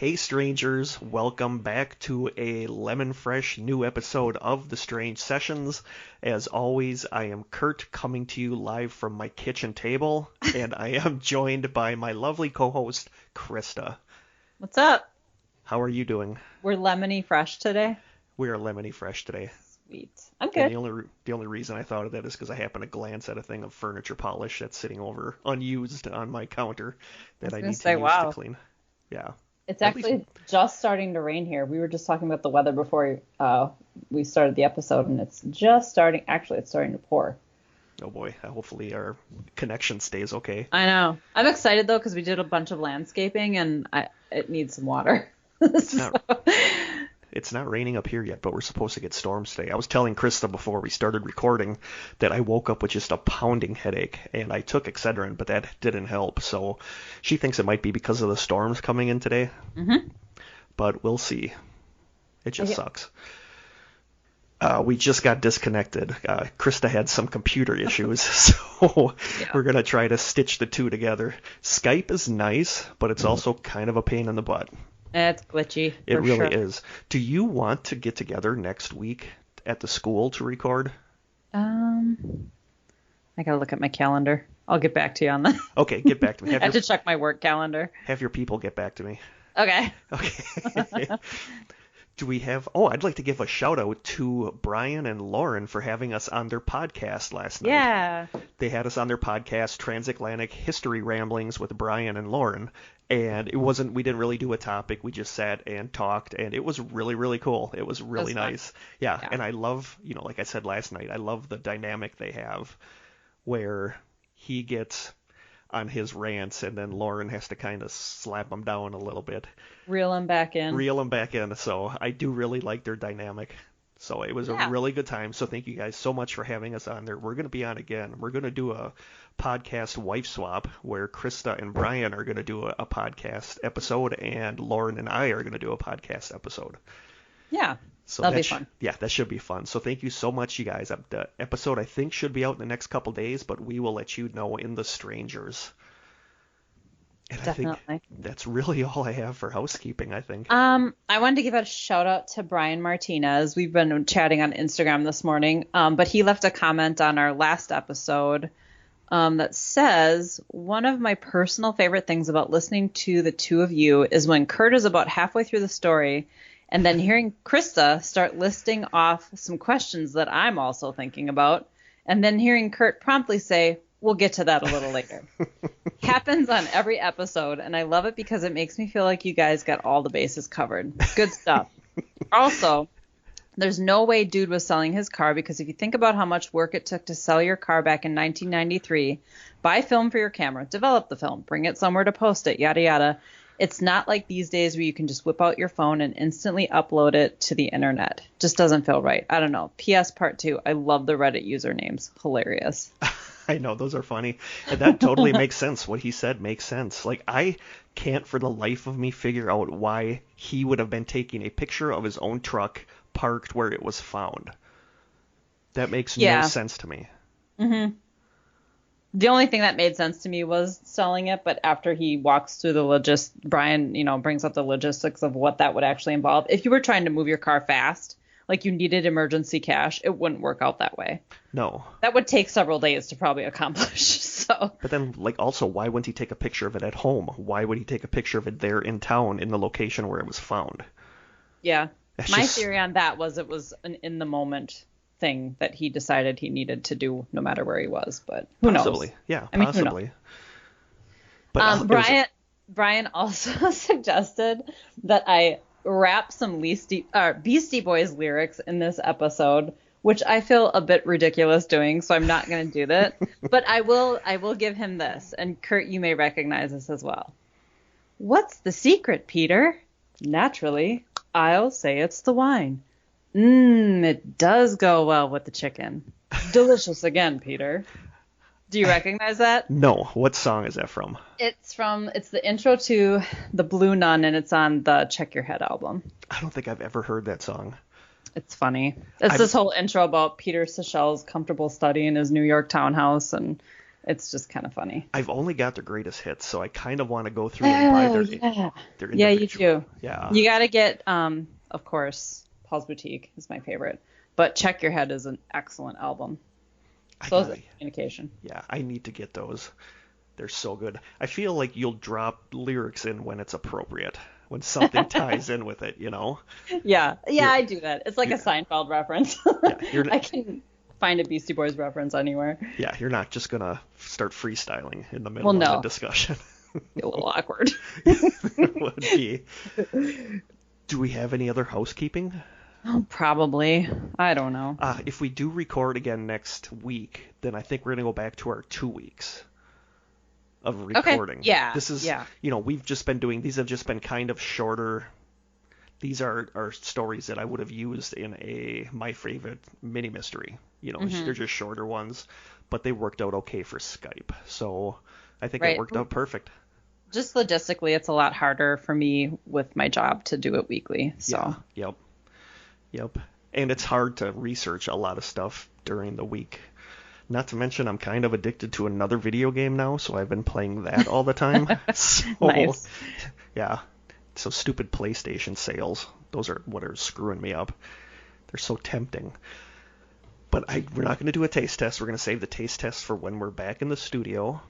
Hey strangers, welcome back to a lemon fresh new episode of The Strange Sessions. As always, I am Kurt coming to you live from my kitchen table, and I am joined by my lovely co-host, Krista. What's up? How are you doing? We're lemony fresh today. We are lemony fresh today. Sweet. I'm And good. the only reason I thought of that is because I happened to glance at a thing of furniture polish that's sitting over unused on my counter that I need to use to clean. Yeah. It's actually just starting to rain here. We were just talking about the weather before we started the episode, and it's just starting. Actually, it's starting to pour. Oh boy. Hopefully our connection stays okay. I know. I'm excited though because we did a bunch of landscaping, and it needs some water. It's not raining up here yet, but we're supposed to get storms today. I was telling Krista before we started recording that I woke up with just a pounding headache, and I took Excedrin, but that didn't help. So she thinks it might be because of the storms coming in today. Mm-hmm. But we'll see. It just sucks. We just got disconnected. Krista had some computer issues, so we're going to try to stitch the two together. Skype is nice, but it's also kind of a pain in the butt. It's glitchy. It really is. Do you want to get together next week at the school to record? I gotta look at my calendar. I'll get back to you on that. Okay, get back to me. I have to check my work calendar. Have your people get back to me. Okay. Okay. Do we have... Oh, I'd like to give a shout out to Brian and Lauren for having us on their podcast last night. Yeah. They had us on their podcast, Transatlantic History Ramblings with Brian and Lauren. And we didn't really do a topic. We just sat and talked, and it was really, really cool. It was really nice. Yeah. And I love, like I said last night, I love the dynamic they have where he gets on his rants, and then Lauren has to kind of slap him down a little bit. Reel him back in. So I do really like their dynamic. So it was a really good time. So thank you guys so much for having us on there. We're going to be on again. We're going to do a podcast wife swap where Krista and Brian are going to do a podcast episode, and Lauren and I are going to do a podcast episode. Yeah. So that'll be fun. Yeah, that should be fun. So thank you so much, you guys. The episode, I think, should be out in the next couple days, but we will let you know in the strangers. And Definitely. I think that's really all I have for housekeeping, I think. I wanted to give a shout out to Brian Martinez. We've been chatting on Instagram this morning, but he left a comment on our last episode that says, one of my personal favorite things about listening to the two of you is when Kurt is about halfway through the story and then hearing Krista start listing off some questions that I'm also thinking about, and then hearing Kurt promptly say, we'll get to that a little later. Happens on every episode, and I love it because it makes me feel like you guys got all the bases covered. Good stuff. Also, there's no way dude was selling his car, because if you think about how much work it took to sell your car back in 1993, buy film for your camera, develop the film, bring it somewhere to post it, yada yada. It's not like these days where you can just whip out your phone and instantly upload it to the internet. Just doesn't feel right. I don't know. P.S. Part 2, I love the Reddit usernames. Hilarious. I know, those are funny. And that totally makes sense. What he said makes sense. Like, I can't for the life of me figure out why he would have been taking a picture of his own truck parked where it was found. That makes no sense to me. Mm-hmm. The only thing that made sense to me was selling it, but after he walks through the Brian, brings up the logistics of what that would actually involve. If you were trying to move your car fast, like you needed emergency cash, it wouldn't work out that way. No. That would take several days to probably accomplish. So. But then, also, why wouldn't he take a picture of it at home? Why would he take a picture of it there in town in the location where it was found? Yeah. My theory on that was it was an in-the-moment thing that he decided he needed to do no matter where he was. But who knows? Yeah, possibly. But Brian also suggested that I rap some Beastie Boys lyrics in this episode, which I feel a bit ridiculous doing, so I'm not going to do that. But I will give him this, and Kurt, you may recognize this as well. What's the secret, Peter? Naturally, I'll say it's the wine. It does go well with the chicken. Delicious again, Peter. Do you recognize that? No. What song is that from? It's the intro to The Blue Nun, and it's on the Check Your Head album. I don't think I've ever heard that song. It's funny. It's this whole intro about Peter Seychelles' comfortable study in his New York townhouse, and It's just kind of funny. I've only got their greatest hits, so I kind of want to go through and buy their individual. Yeah, you do. Yeah. You got to get, of course, Paul's Boutique is my favorite. But Check Your Head is an excellent album. So is Communication. Yeah, I need to get those. They're so good. I feel like you'll drop lyrics in when it's appropriate, when something ties in with it, you know? Yeah, I do that. It's like a Seinfeld reference. Yeah, I can find a Beastie Boys reference anywhere. Yeah, you're not just going to start freestyling in the middle of the discussion. Be a little awkward. It would be. Do we have any other housekeeping? Oh, probably. I don't know. If we do record again next week, then I think we're going to go back to our 2 weeks of recording. Okay. Yeah. This is, we've just been doing, these have just been kind of shorter. These are stories that I would have used in my favorite mini mystery. They're just shorter ones, but they worked out okay for Skype. So I think it worked out perfect. Just logistically, it's a lot harder for me with my job to do it weekly. So. Yeah. Yep. And it's hard to research a lot of stuff during the week. Not to mention, I'm kind of addicted to another video game now, so I've been playing that all the time. Nice. Yeah. So stupid PlayStation sales. Those are what are screwing me up. They're so tempting. But we're not going to do a taste test. We're going to save the taste test for when we're back in the studio.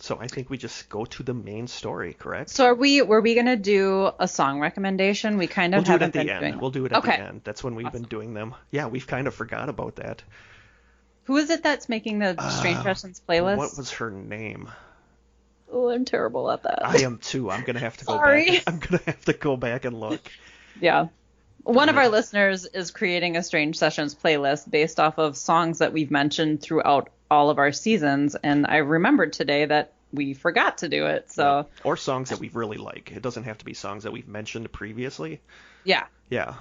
So I think we just go to the main story, correct? So were we going to do a song recommendation? We kind of haven't been doing that. We'll do it at the end. That's when we've been doing them. Yeah, we've kind of forgot about that. Who is it that's making the Strange Sessions playlist? What was her name? Oh, I'm terrible at that. I am too. I'm going to have to go back. I'm going to have to go back and look. Yeah. One of our listeners is creating a Strange Sessions playlist based off of songs that we've mentioned throughout all of our seasons, and I remembered today that we forgot to do it. So or songs that we really like. It doesn't have to be songs that we've mentioned previously. Yeah. Yeah.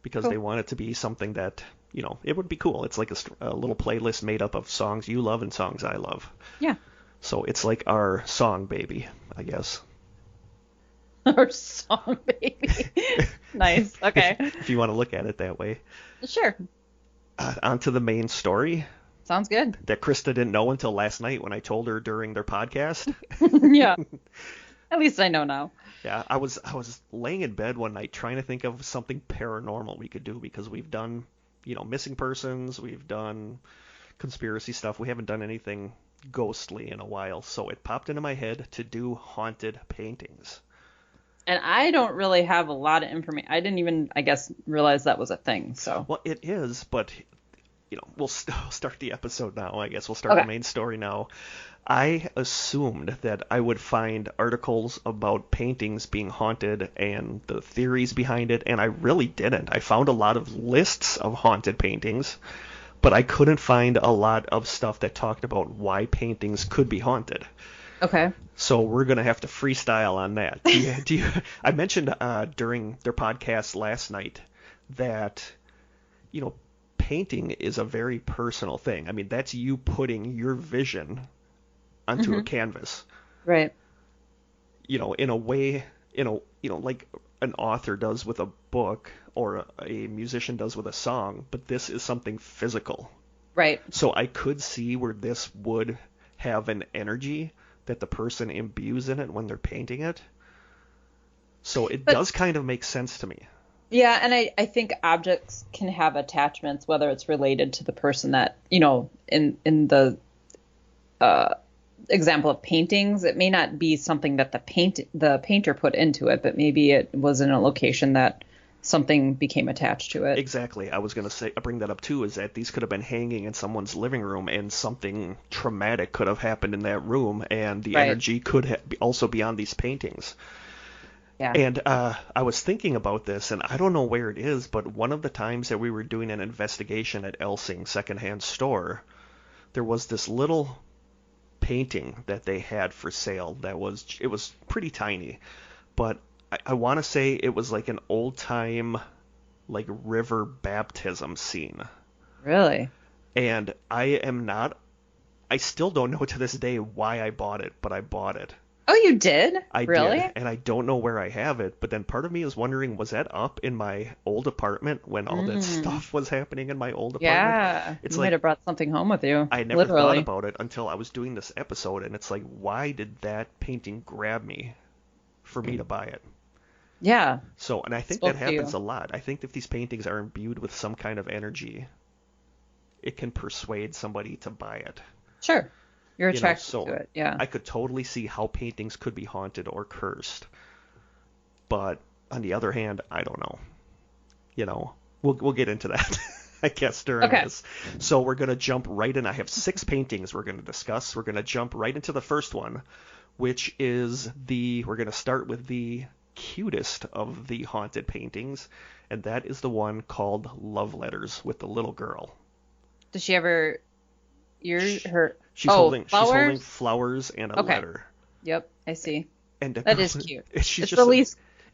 Because they want it to be something that, it would be cool. It's like a little playlist made up of songs you love and songs I love. Yeah. So it's like our song baby, I guess. Our song baby. Nice. Okay. If you want to look at it that way. Sure. On to the main story. Sounds good. That Krista didn't know until last night when I told her during their podcast. Yeah. At least I know now. Yeah, I was laying in bed one night trying to think of something paranormal we could do because we've done, missing persons, we've done conspiracy stuff. We haven't done anything ghostly in a while, so it popped into my head to do haunted paintings. And I don't really have a lot of information. I didn't even, I guess, realize that was a thing. So. Well, it is, but we'll start the episode now. I guess we'll start the main story now. I assumed that I would find articles about paintings being haunted and the theories behind it, and I really didn't. I found a lot of lists of haunted paintings, but I couldn't find a lot of stuff that talked about why paintings could be haunted. Okay. So we're going to have to freestyle on that. I mentioned during their podcast last night that, painting is a very personal thing. I mean, that's you putting your vision onto a canvas. Right. In a way, like an author does with a book or a musician does with a song, but this is something physical. Right. So I could see where this would have an energy that the person imbues in it when they're painting it. So it does kind of make sense to me. Yeah, and I think objects can have attachments, whether it's related to the person that, in the example of paintings, it may not be something that the painter put into it, but maybe it was in a location that something became attached to it. Exactly. I was going to bring that up too, is that these could have been hanging in someone's living room and something traumatic could have happened in that room, and the energy could also be on these paintings. Yeah. And I was thinking about this, and I don't know where it is, but one of the times that we were doing an investigation at Elsing Secondhand Store, there was this little painting that they had for sale it was pretty tiny, but I want to say it was like an old-time, like, river baptism scene. Really? And I still don't know to this day why I bought it, but I bought it. Oh, you did? I Really? did, and I don't know where I have it, but then part of me is wondering, was that up in my old apartment when all that Mm. stuff was happening in my old apartment? Yeah. It's You might like, have brought something home with you. I never thought Literally. about it until I was doing this episode, and it's like, why did that painting grab me for me to buy it? Yeah. So, and I think that Spoke to happens you. a lot. I think if these paintings are imbued with some kind of energy, it can persuade somebody to buy it. Sure. You're attracted to So it. Yeah. I could totally see how paintings could be haunted or cursed. But on the other hand, I don't know. We'll get into that, I guess, during Okay. this. So we're gonna jump right in. I have 6 paintings we're gonna discuss. We're gonna jump right into the first one, which is we're gonna start with the cutest of the haunted paintings, and that is the one called Love Letters with the little girl. Does she ever her She's holding flowers? flowers and a Okay. letter. Yep, I see. And the That girl, is cute. she's It's just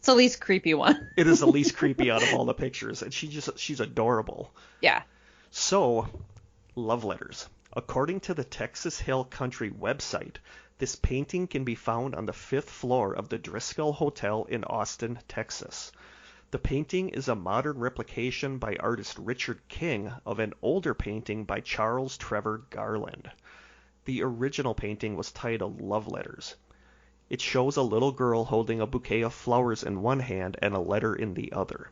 the least creepy one. it is the least creepy out of all the pictures, and she's adorable. Yeah. So, Love Letters. According to the Texas Hill Country website, this painting can be found on the 5th floor of the Driscoll Hotel in Austin, Texas. The painting is a modern replication by artist Richard King of an older painting by Charles Trevor Garland. The original painting was titled Love Letters. It shows a little girl holding a bouquet of flowers in one hand and a letter in the other.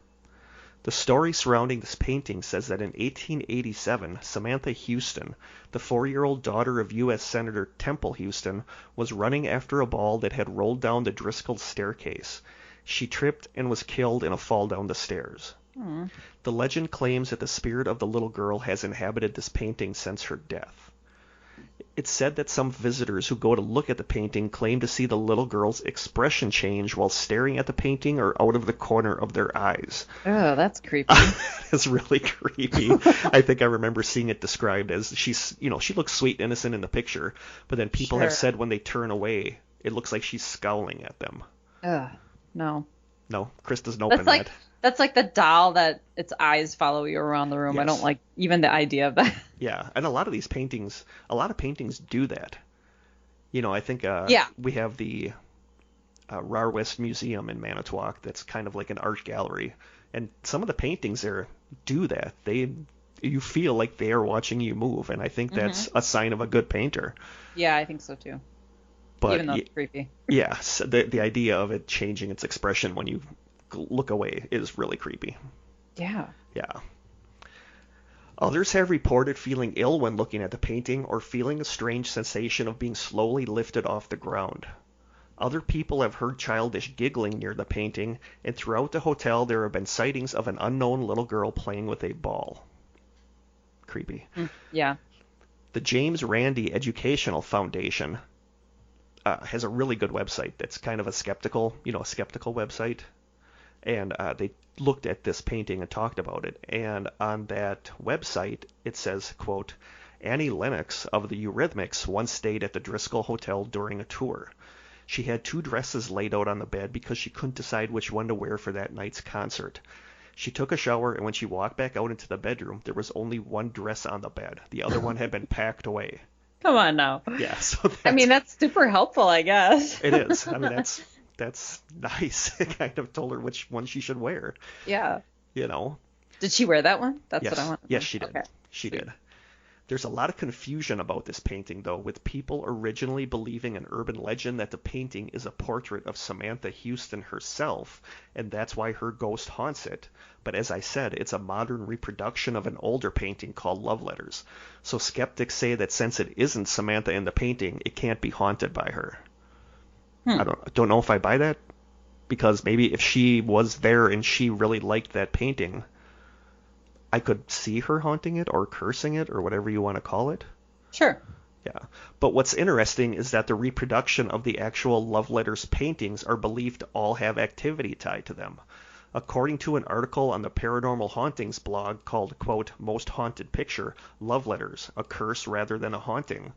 The story surrounding this painting says that in 1887, Samantha Houston, the 4-year-old daughter of U.S. Senator Temple Houston, was running after a ball that had rolled down the Driscoll staircase. She tripped and was killed in a fall down the stairs. Hmm. The legend claims that the spirit of the little girl has inhabited this painting since her death. It's said that some visitors who go to look at the painting claim to see the little girl's expression change while staring at the painting or out of the corner of their eyes. Oh, that's creepy. It's really creepy. I think I remember seeing it described as she looks sweet and innocent in the picture, but then people have Sure. said when they turn away, it looks like she's scowling at them. Ugh, no. No, Chris doesn't open that. That's like the doll that its eyes follow you around the room. Yes. I don't like even the idea of that. Yeah, and a lot of paintings do that. I think we have the Rar West Museum in Manitowoc that's kind of like an art gallery, and some of the paintings there do that. You feel like they are watching you move, and I think that's a sign of a good painter. Yeah, I think so too. But Even though it's creepy. yeah, so the idea of it changing its expression when you look away is really creepy. Yeah. Yeah. Others have reported feeling ill when looking at the painting or feeling a strange sensation of being slowly lifted off the ground. Other people have heard childish giggling near the painting, and throughout the hotel there have been sightings of an unknown little girl playing with a ball. Creepy. Yeah. The James Randi Educational Foundation has a really good website that's kind of a skeptical website. And they looked at this painting and talked about it. And on that website, it says, quote, Annie Lennox of the Eurythmics once stayed at the Driscoll Hotel during a tour. She had 2 dresses laid out on the bed because she couldn't decide which one to wear for that night's concert. She took a shower, and when she walked back out into the bedroom, there was only one dress on the bed. The other one had been packed away. Come on now. Yeah, so that's super helpful, I guess. It is. I mean, that's nice. It kind of told her which one she should wear. Yeah. Did she wear that one? That's yes. what I want. Yes, she did. Okay. She did. There's a lot of confusion about this painting, though, with people originally believing an urban legend that the painting is a portrait of Samantha Houston herself, and that's why her ghost haunts it. But as I said, it's a modern reproduction of an older painting called Love Letters. So skeptics say that since it isn't Samantha in the painting, it can't be haunted by her. I don't know if I buy that, because maybe if she was there and she really liked that painting, I could see her haunting it or cursing it or whatever you want to call it. Sure. Yeah. But what's interesting is that the reproduction of the actual Love Letters paintings are believed to all have activity tied to them. According to an article on the Paranormal Hauntings blog called, quote, Most Haunted Picture, Love Letters, a curse rather than a haunting,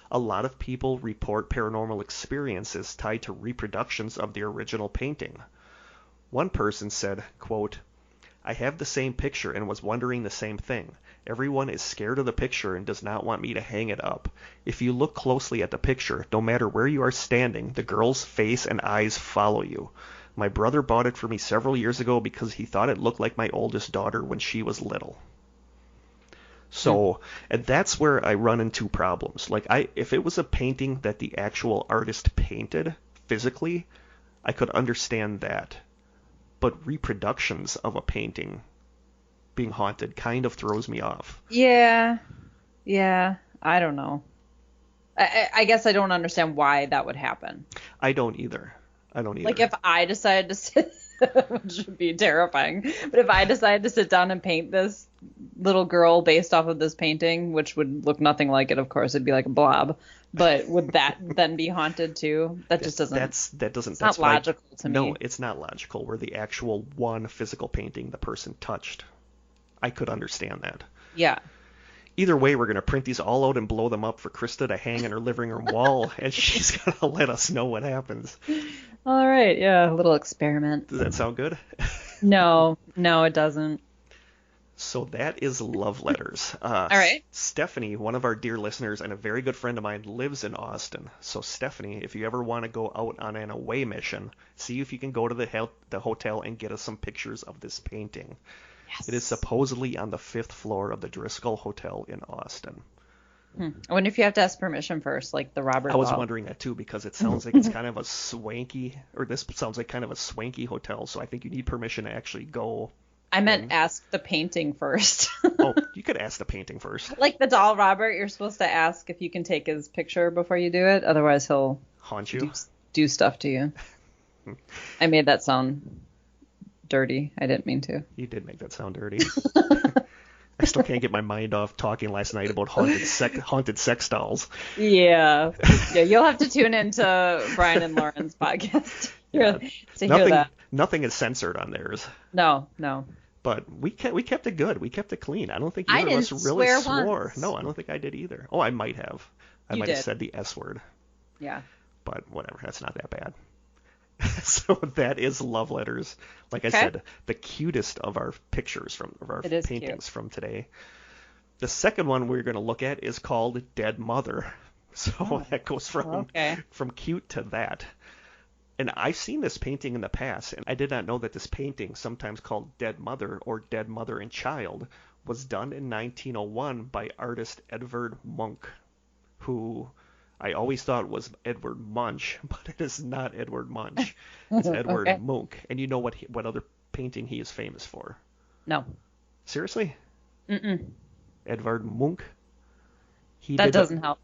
a lot of people report paranormal experiences tied to reproductions of the original painting. One person said, quote, I have the same picture and was wondering the same thing. Everyone is scared of the picture and does not want me to hang it up. If you look closely at the picture, no matter where you are standing, the girl's face and eyes follow you. My brother bought it for me several years ago because he thought it looked like my oldest daughter when she was little. So, and that's where I run into problems. Like, if it was a painting that the actual artist painted physically, I could understand that. But reproductions of a painting being haunted kind of throws me off. Yeah. I don't know. I guess I don't understand why that would happen. I don't either. Like, if I decided to sit, which would be terrifying, but if I decided to sit down and paint this little girl based off of this painting, which would look nothing like it, of course, it'd be like a blob, but would that then be haunted too? That just doesn't. It's not logical to me. No, it's not logical. Where the actual one physical painting the person touched, I could understand that. Yeah. Either way, we're going to print these all out and blow them up for Krista to hang in her living room wall, and she's going to let us know what happens. All right, yeah, a little experiment. Does that sound good? No, it doesn't. So that is love letters. All right. Stephanie, one of our dear listeners and a very good friend of mine, lives in Austin. So Stephanie, if you ever want to go out on an away mission, see if you can go to the hotel and get us some pictures of this painting. Yes. It is supposedly on the 5th floor of the Driscoll Hotel in Austin. I wonder if you have to ask permission first, like the Robert. I was wondering that too, because it sounds like it's kind of a swanky, or this sounds like kind of a swanky hotel. So I think you need permission to actually go. I meant ask the painting first. Oh, you could ask the painting first. Like the doll Robert, you're supposed to ask if you can take his picture before you do it. Otherwise, he'll haunt you, do stuff to you. I made that sound dirty. I didn't mean to. You did make that sound dirty. I still can't get my mind off talking last night about haunted sex dolls. Yeah, you'll have to tune into Brian and Lauren's podcast to hear that. Nothing is censored on theirs. No. But we kept it good. We kept it clean. I don't think either of us really swore. Once. No, I don't think I did either. Oh, I might have. I might have said the S word. Yeah. But whatever. That's not that bad. So that is love letters. Like I said, the cutest of our pictures of our paintings from today. The second one we're going to look at is called Dead Mother. So that goes from cute to that. And I've seen this painting in the past, and I did not know that this painting, sometimes called Dead Mother or Dead Mother and Child, was done in 1901 by artist Edvard Munch, who I always thought was Edward Munch, but it is not Edward Munch. It's Edvard Munch. And you know what other painting he is famous for? No. Seriously? Mm-mm. Edvard Munch? That doesn't help.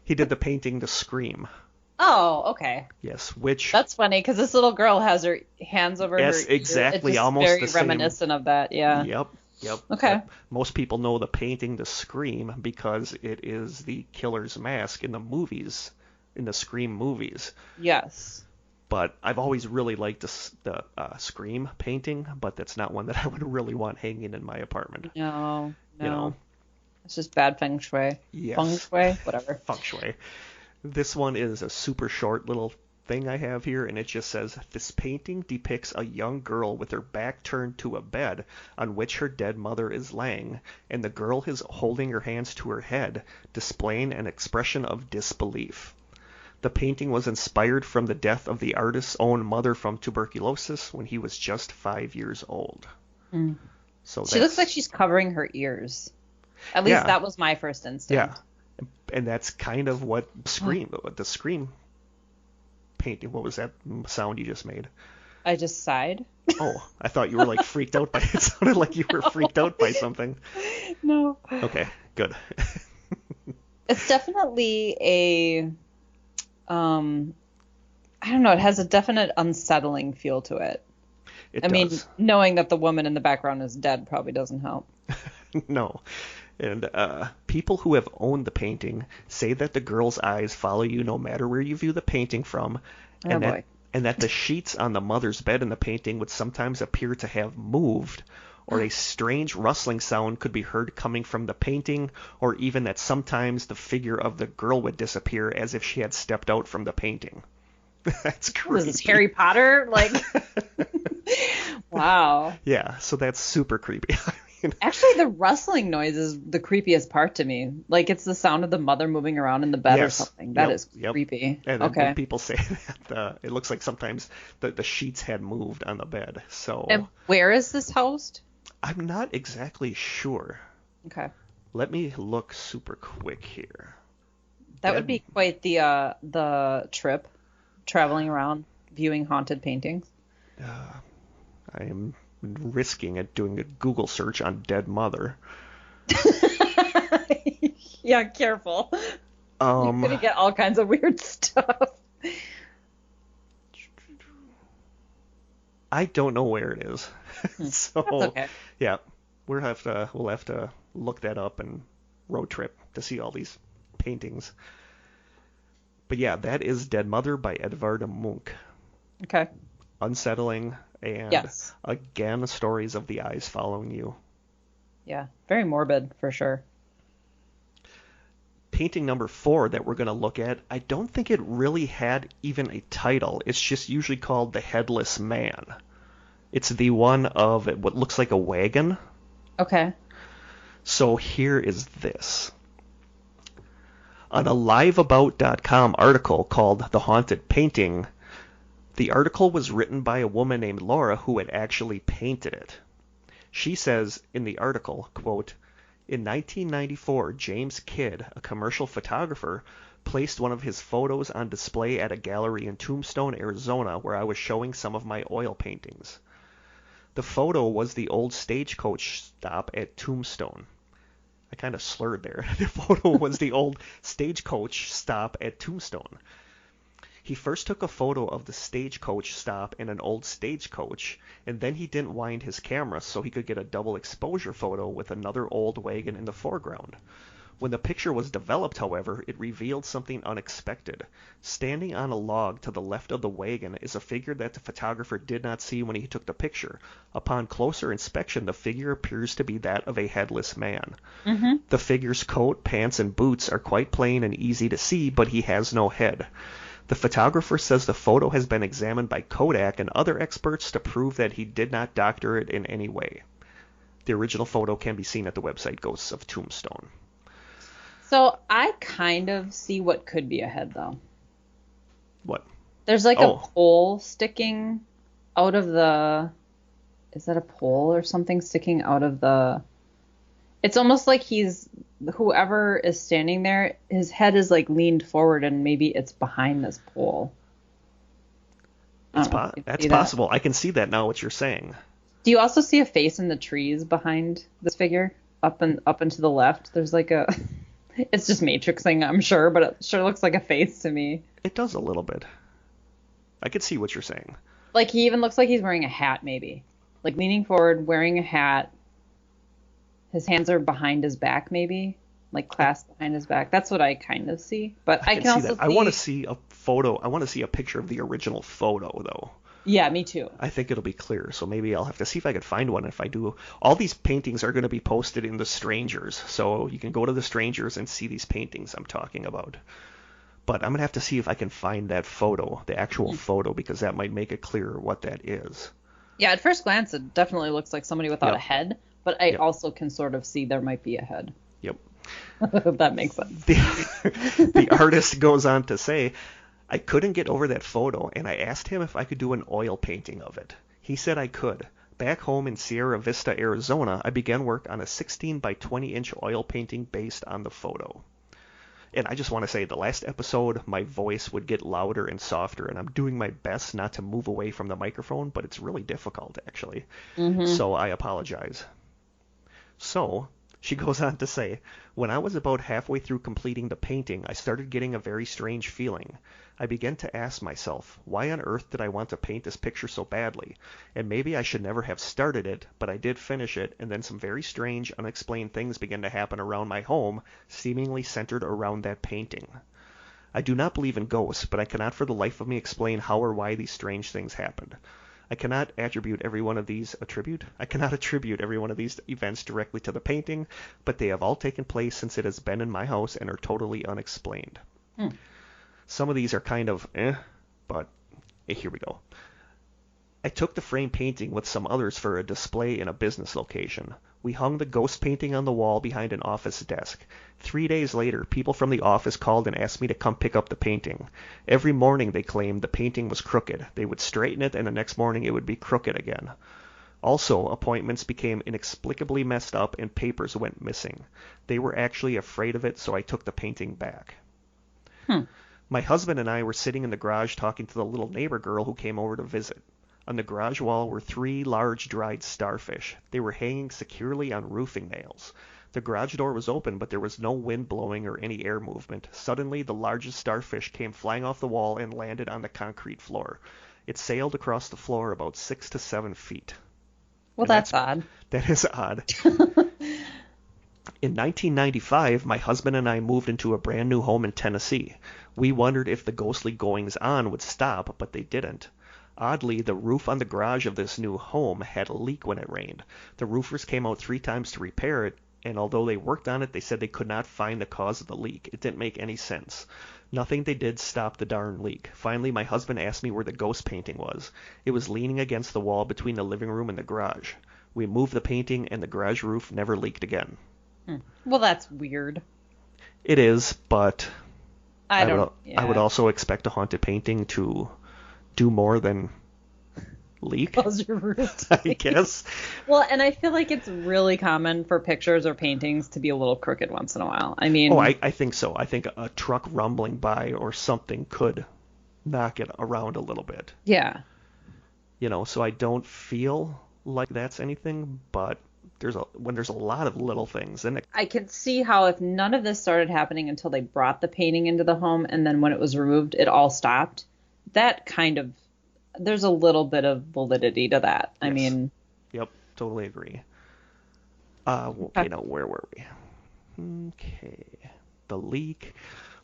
He did the painting The Scream. Oh, okay. Yes, which... That's funny, because this little girl has her hands over her ears. Exactly, almost very the same. reminiscent of that, yeah. Yep. Okay. But most people know the painting The Scream because it is the killer's mask in the movies, in the Scream movies. Yes. But I've always really liked the Scream painting, but that's not one that I would really want hanging in my apartment. No. You know? It's just bad feng shui. Yes. Feng shui? Whatever. Feng shui. This one is a super short little thing I have here, and it just says, this painting depicts a young girl with her back turned to a bed on which her dead mother is laying, and the girl is holding her hands to her head, displaying an expression of disbelief. The painting was inspired from the death of the artist's own mother from tuberculosis when he was just 5 years old. Mm. So she looks like she's covering her ears. At least that was my first instinct. Yeah. And that's kind of what the Scream painting. What was that sound you just made? I just sighed. Oh, I thought you were like freaked out by it. It sounded like you were freaked out by something. No. Okay, good. It's definitely I don't know, it has a definite unsettling feel to it. I mean, knowing that the woman in the background is dead probably doesn't help. No. And people who have owned the painting say that the girl's eyes follow you no matter where you view the painting from, and that the sheets on the mother's bed in the painting would sometimes appear to have moved, or a strange rustling sound could be heard coming from the painting, or even that sometimes the figure of the girl would disappear as if she had stepped out from the painting. That's creepy. Is this Harry Potter? Like, wow. Yeah, so that's super creepy. Actually, the rustling noise is the creepiest part to me. Like it's the sound of the mother moving around in the bed or something. That is creepy. And okay. when people say that, it looks like sometimes the sheets had moved on the bed. So. And where is this housed? I'm not exactly sure. Okay. Let me look super quick here. That would be quite the trip, traveling around viewing haunted paintings. I am risking it doing a Google search on dead mother. Yeah, careful. You're gonna get all kinds of weird stuff. I don't know where it is. So that's okay. Yeah, we'll have to look that up and road trip to see all these paintings. But yeah, that is Dead Mother by Edvard Munch. Okay. Unsettling, and yes. Again, stories of the eyes following you. Yeah, very morbid for sure. Painting number 4 that we're going to look at, I don't think it really had even a title. It's just usually called The Headless Man. It's the one of what looks like a wagon. Okay. So here is this. On a liveabout.com article called The Haunted Painting, the article was written by a woman named Laura who had actually painted it. She says in the article, quote, in 1994, James Kidd, a commercial photographer, placed one of his photos on display at a gallery in Tombstone, Arizona, where I was showing some of my oil paintings. The photo was the old stagecoach stop at Tombstone. I kind of slurred there. The photo was the old stagecoach stop at Tombstone. He first took a photo of the stagecoach stop in an old stagecoach, and then he didn't wind his camera so he could get a double exposure photo with another old wagon in the foreground. When the picture was developed, however, it revealed something unexpected. Standing on a log to the left of the wagon is a figure that the photographer did not see when he took the picture. Upon closer inspection, the figure appears to be that of a headless man. Mm-hmm. The figure's coat, pants, and boots are quite plain and easy to see, but he has no head. The photographer says the photo has been examined by Kodak and other experts to prove that he did not doctor it in any way. The original photo can be seen at the website Ghosts of Tombstone. So I kind of see what could be a head, though. What? There's like a pole sticking out of the... Is that a pole or something sticking out of the... It's almost like whoever is standing there, his head is like leaned forward and maybe it's behind this pole. That's possible. I can see that now, what you're saying. Do you also see a face in the trees behind this figure? Up and to the left, there's like a... It's just matrixing, I'm sure, but it sure looks like a face to me. It does a little bit. I could see what you're saying. Like he even looks like he's wearing a hat, maybe. Like leaning forward, wearing a hat. His hands are behind his back, maybe. Like clasped behind his back. That's what I kind of see. But I can also see... I want to see a photo. I want to see a picture of the original photo, though. Yeah, me too. I think it'll be clear, so maybe I'll have to see if I can find one. If I do, all these paintings are going to be posted in the Strangers, so you can go to the Strangers and see these paintings I'm talking about. But I'm going to have to see if I can find that photo, the actual photo, because that might make it clearer what that is. Yeah, at first glance, it definitely looks like somebody without a head, but I also can sort of see there might be a head. Yep. That makes sense. The artist goes on to say, I couldn't get over that photo, and I asked him if I could do an oil painting of it. He said I could. Back home in Sierra Vista, Arizona, I began work on a 16 by 20 inch oil painting based on the photo. And I just want to say, the last episode, my voice would get louder and softer, and I'm doing my best not to move away from the microphone, but it's really difficult, actually. Mm-hmm. So I apologize. So... She goes on to say, when I was about halfway through completing the painting, I started getting a very strange feeling. I began to ask myself, why on earth did I want to paint this picture so badly? And maybe I should never have started it, but I did finish it, and then some very strange, unexplained things began to happen around my home, seemingly centered around that painting. I do not believe in ghosts, but I cannot for the life of me explain how or why these strange things happened. I cannot attribute every one of these events directly to the painting, but they have all taken place since it has been in my house and are totally unexplained. Some of these are kind of but here we go. I took the frame painting with some others for a display in a business location. We hung the ghost painting on the wall behind an office desk. 3 days later, people from the office called and asked me to come pick up the painting. Every morning, they claimed, the painting was crooked. They would straighten it, and the next morning it would be crooked again. Also, appointments became inexplicably messed up and papers went missing. They were actually afraid of it, so I took the painting back. My husband and I were sitting in the garage talking to the little neighbor girl who came over to visit. On the garage wall were 3 large dried starfish. They were hanging securely on roofing nails. The garage door was open, but there was no wind blowing or any air movement. Suddenly, the largest starfish came flying off the wall and landed on the concrete floor. It sailed across the floor about 6 to 7 feet. Well, that's odd. That is odd. In 1995, my husband and I moved into a brand new home in Tennessee. We wondered if the ghostly goings-on would stop, but they didn't. Oddly, the roof on the garage of this new home had a leak when it rained. The roofers came out 3 times to repair it, and although they worked on it, they said they could not find the cause of the leak. It didn't make any sense. Nothing they did stopped the darn leak. Finally, my husband asked me where the ghost painting was. It was leaning against the wall between the living room and the garage. We moved the painting, and the garage roof never leaked again. Well, that's weird. It is, but I would yeah. also expect a haunted painting to do more than leak. Cause your roof I guess. Well, and I feel like it's really common for pictures or paintings to be a little crooked once in a while. I mean, I think so. I think a truck rumbling by or something could knock it around a little bit. Yeah. So I don't feel like that's anything, but when there's a lot of little things, then I can see how if none of this started happening until they brought the painting into the home, and then when it was removed, it all stopped. That kind of, there's a little bit of validity to that. Yes. I mean. Yep, totally agree. Okay, now where were we? Okay, the leak.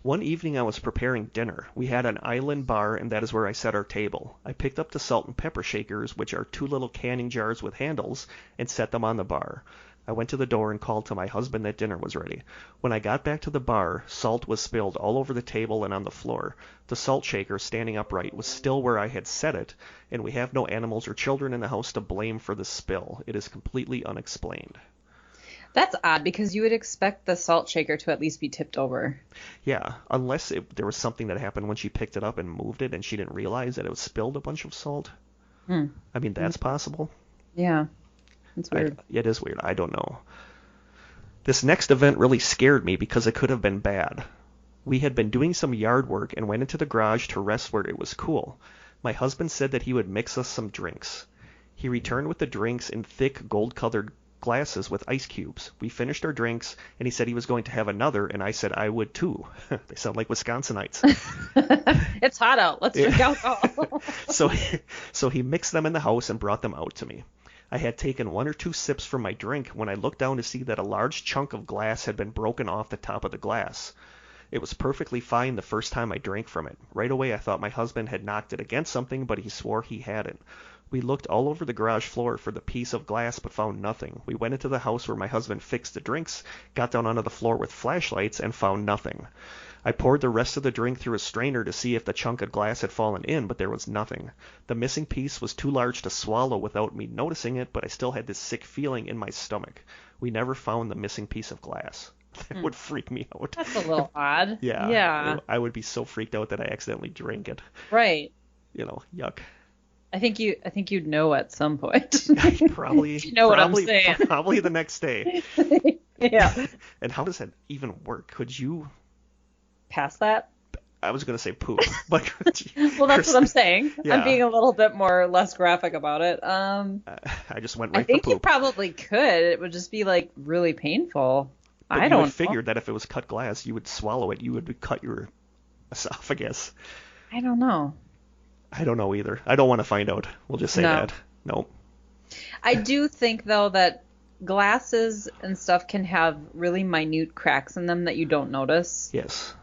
One evening I was preparing dinner. We had an island bar, and that is where I set our table. I picked up the salt and pepper shakers, which are 2 little canning jars with handles, and set them on the bar. I went to the door and called to my husband that dinner was ready. When I got back to the bar, salt was spilled all over the table and on the floor. The salt shaker, standing upright, was still where I had set it, and we have no animals or children in the house to blame for the spill. It is completely unexplained. That's odd, because you would expect the salt shaker to at least be tipped over. Yeah, unless there was something that happened when she picked it up and moved it and she didn't realize that it was spilled a bunch of salt. I mean, that's possible. Yeah, that's weird. It is weird. I don't know. This next event really scared me because it could have been bad. We had been doing some yard work and went into the garage to rest where it was cool. My husband said that he would mix us some drinks. He returned with the drinks in thick gold-colored glasses with ice cubes. We finished our drinks, and he said he was going to have another, and I said I would too. They sound like Wisconsinites. It's hot out. Let's drink alcohol. So he mixed them in the house and brought them out to me. I had taken 1 or 2 sips from my drink when I looked down to see that a large chunk of glass had been broken off the top of the glass. It was perfectly fine the first time I drank from it. Right away I thought my husband had knocked it against something, but he swore he hadn't. We looked all over the garage floor for the piece of glass, but found nothing. We went into the house where my husband fixed the drinks, got down onto the floor with flashlights, and found nothing. I poured the rest of the drink through a strainer to see if the chunk of glass had fallen in, but there was nothing. The missing piece was too large to swallow without me noticing it, but I still had this sick feeling in my stomach. We never found the missing piece of glass. That would freak me out. That's a little odd. Yeah. I would be so freaked out that I accidentally drank it. Right. Yuck. I think you'd know at some point. Probably. You know what I'm saying. Probably the next day. Yeah. And how does that even work? Could you pass that? I was going to say poop, but could you... Well, that's what I'm saying. Yeah. I'm being a little bit less graphic about it. I just went right for poop. I think you probably could. It would just be like really painful. But I don't know. Figure that if it was cut glass, you would swallow it. You would cut your esophagus. I don't know. I don't know either. I don't want to find out. We'll just say that. No. I do think, though, that glasses and stuff can have really minute cracks in them that you don't notice. Yes.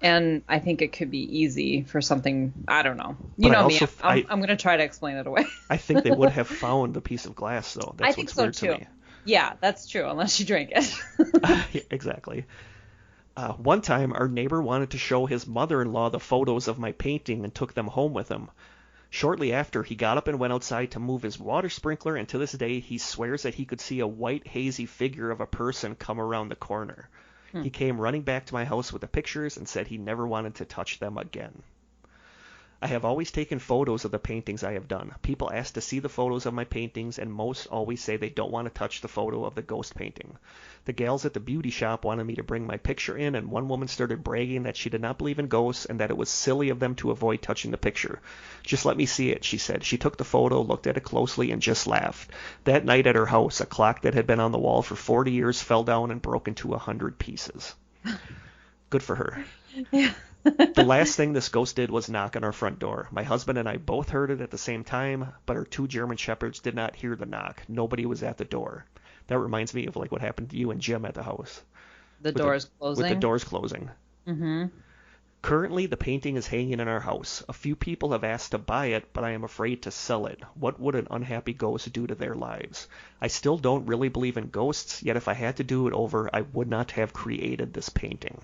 And I think it could be easy for something, I don't know. You know me. I'm going to try to explain it away. I think they would have found the piece of glass, though. That's I think so, too. To me. Yeah, that's true, unless you drink it. Yeah, exactly. One time, our neighbor wanted to show his mother-in-law the photos of my painting and took them home with him. Shortly after, he got up and went outside to move his water sprinkler, and to this day he swears that he could see a white, hazy figure of a person come around the corner. He came running back to my house with the pictures and said he never wanted to touch them again. I have always taken photos of the paintings I have done. People ask to see the photos of my paintings, and most always say they don't want to touch the photo of the ghost painting. The gals at the beauty shop wanted me to bring my picture in, and one woman started bragging that she did not believe in ghosts and that it was silly of them to avoid touching the picture. Just let me see it, she said. She took the photo, looked at it closely, and just laughed. That night at her house, a clock that had been on the wall for 40 years fell down and broke into 100 pieces. Good for her. Yeah. The last thing this ghost did was knock on our front door. My husband and I both heard it at the same time, but our 2 German shepherds did not hear the knock. Nobody was at the door. That reminds me of like what happened to you and Jim at the house. The doors closing? With the doors closing. Mm-hmm. Currently, the painting is hanging in our house. A few people have asked to buy it, but I am afraid to sell it. What would an unhappy ghost do to their lives? I still don't really believe in ghosts, yet if I had to do it over, I would not have created this painting.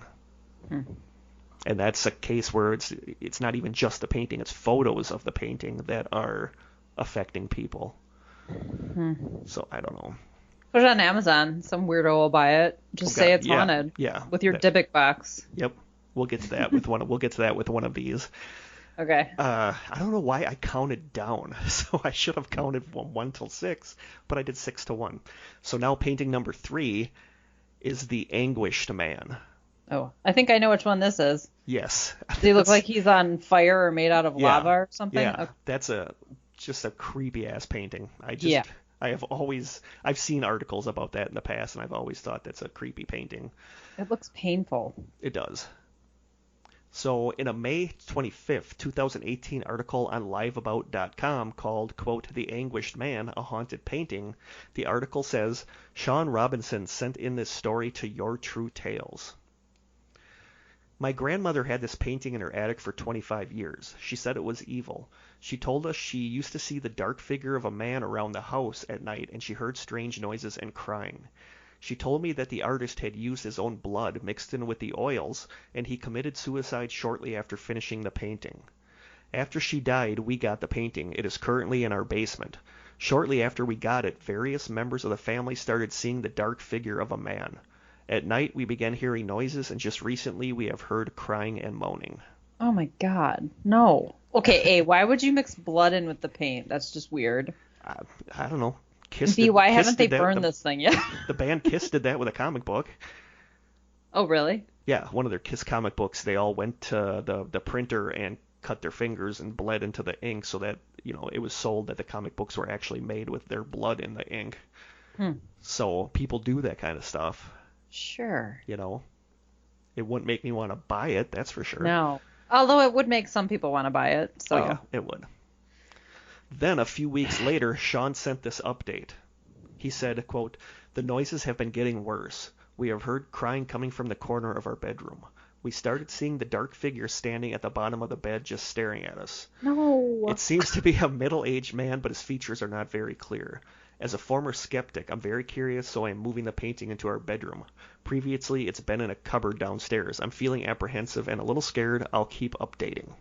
And that's a case where it's not even just the painting, it's photos of the painting that are affecting people. So I don't know. Put it on Amazon. Some weirdo will buy it. Just say it's haunted. Yeah. With your Dybbuk box. Yep. We'll get to that with one of these. Okay. I don't know why I counted down. So I should have counted from 1 till 6, but I did 6 to 1. So now painting number 3 is the Anguished Man. Oh, I think I know which one this is. Yes. Does he look like he's on fire or made out of lava or something? Yeah, okay. That's just a creepy ass painting. I've seen articles about that in the past, and I've always thought that's a creepy painting. It looks painful. It does. So in a May 25th, 2018 article on liveabout.com called, quote, The Anguished Man, a Haunted Painting, the article says, Sean Robinson sent in this story to Your True Tales. My grandmother had this painting in her attic for 25 years. She said it was evil. She told us she used to see the dark figure of a man around the house at night, and she heard strange noises and crying. She told me that the artist had used his own blood mixed in with the oils, and he committed suicide shortly after finishing the painting. After she died, we got the painting. It is currently in our basement. Shortly after we got it, various members of the family started seeing the dark figure of a man. At night, we began hearing noises, and just recently we have heard crying and moaning. Oh my God, no. Okay, A, why would you mix blood in with the paint? That's just weird. I don't know. B, why haven't they burned this thing yet? The band Kiss did that with a comic book. Oh, really? Yeah, one of their Kiss comic books, they all went to the printer and cut their fingers and bled into the ink so that, it was sold that the comic books were actually made with their blood in the ink. So people do that kind of stuff. Sure. It wouldn't make me want to buy it, that's for sure. No. Although it would make some people want to buy it. So. Oh, yeah, it would. Then, a few weeks later, Sean sent this update. He said, quote, The noises have been getting worse. We have heard crying coming from the corner of our bedroom. We started seeing the dark figure standing at the bottom of the bed just staring at us. No. It seems to be a middle-aged man, but his features are not very clear. As a former skeptic, I'm very curious, so I am moving the painting into our bedroom. Previously, it's been in a cupboard downstairs. I'm feeling apprehensive and a little scared. I'll keep updating.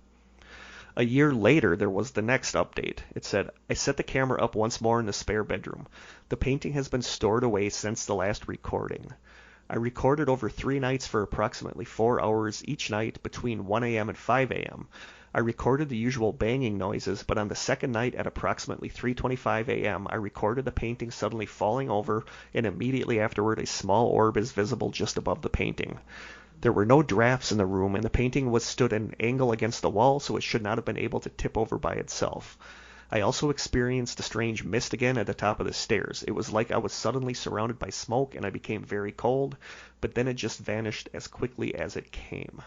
A year later, there was the next update. It said, I set the camera up once more in the spare bedroom. The painting has been stored away since the last recording. I recorded over 3 nights for approximately 4 hours each night between 1 a.m. and 5 a.m. I recorded the usual banging noises, but on the second night at approximately 3:25 a.m., I recorded the painting suddenly falling over, and immediately afterward a small orb is visible just above the painting. There were no drafts in the room, and the painting was stood at an angle against the wall, so it should not have been able to tip over by itself. I also experienced a strange mist again at the top of the stairs. It was like I was suddenly surrounded by smoke, and I became very cold, but then it just vanished as quickly as it came.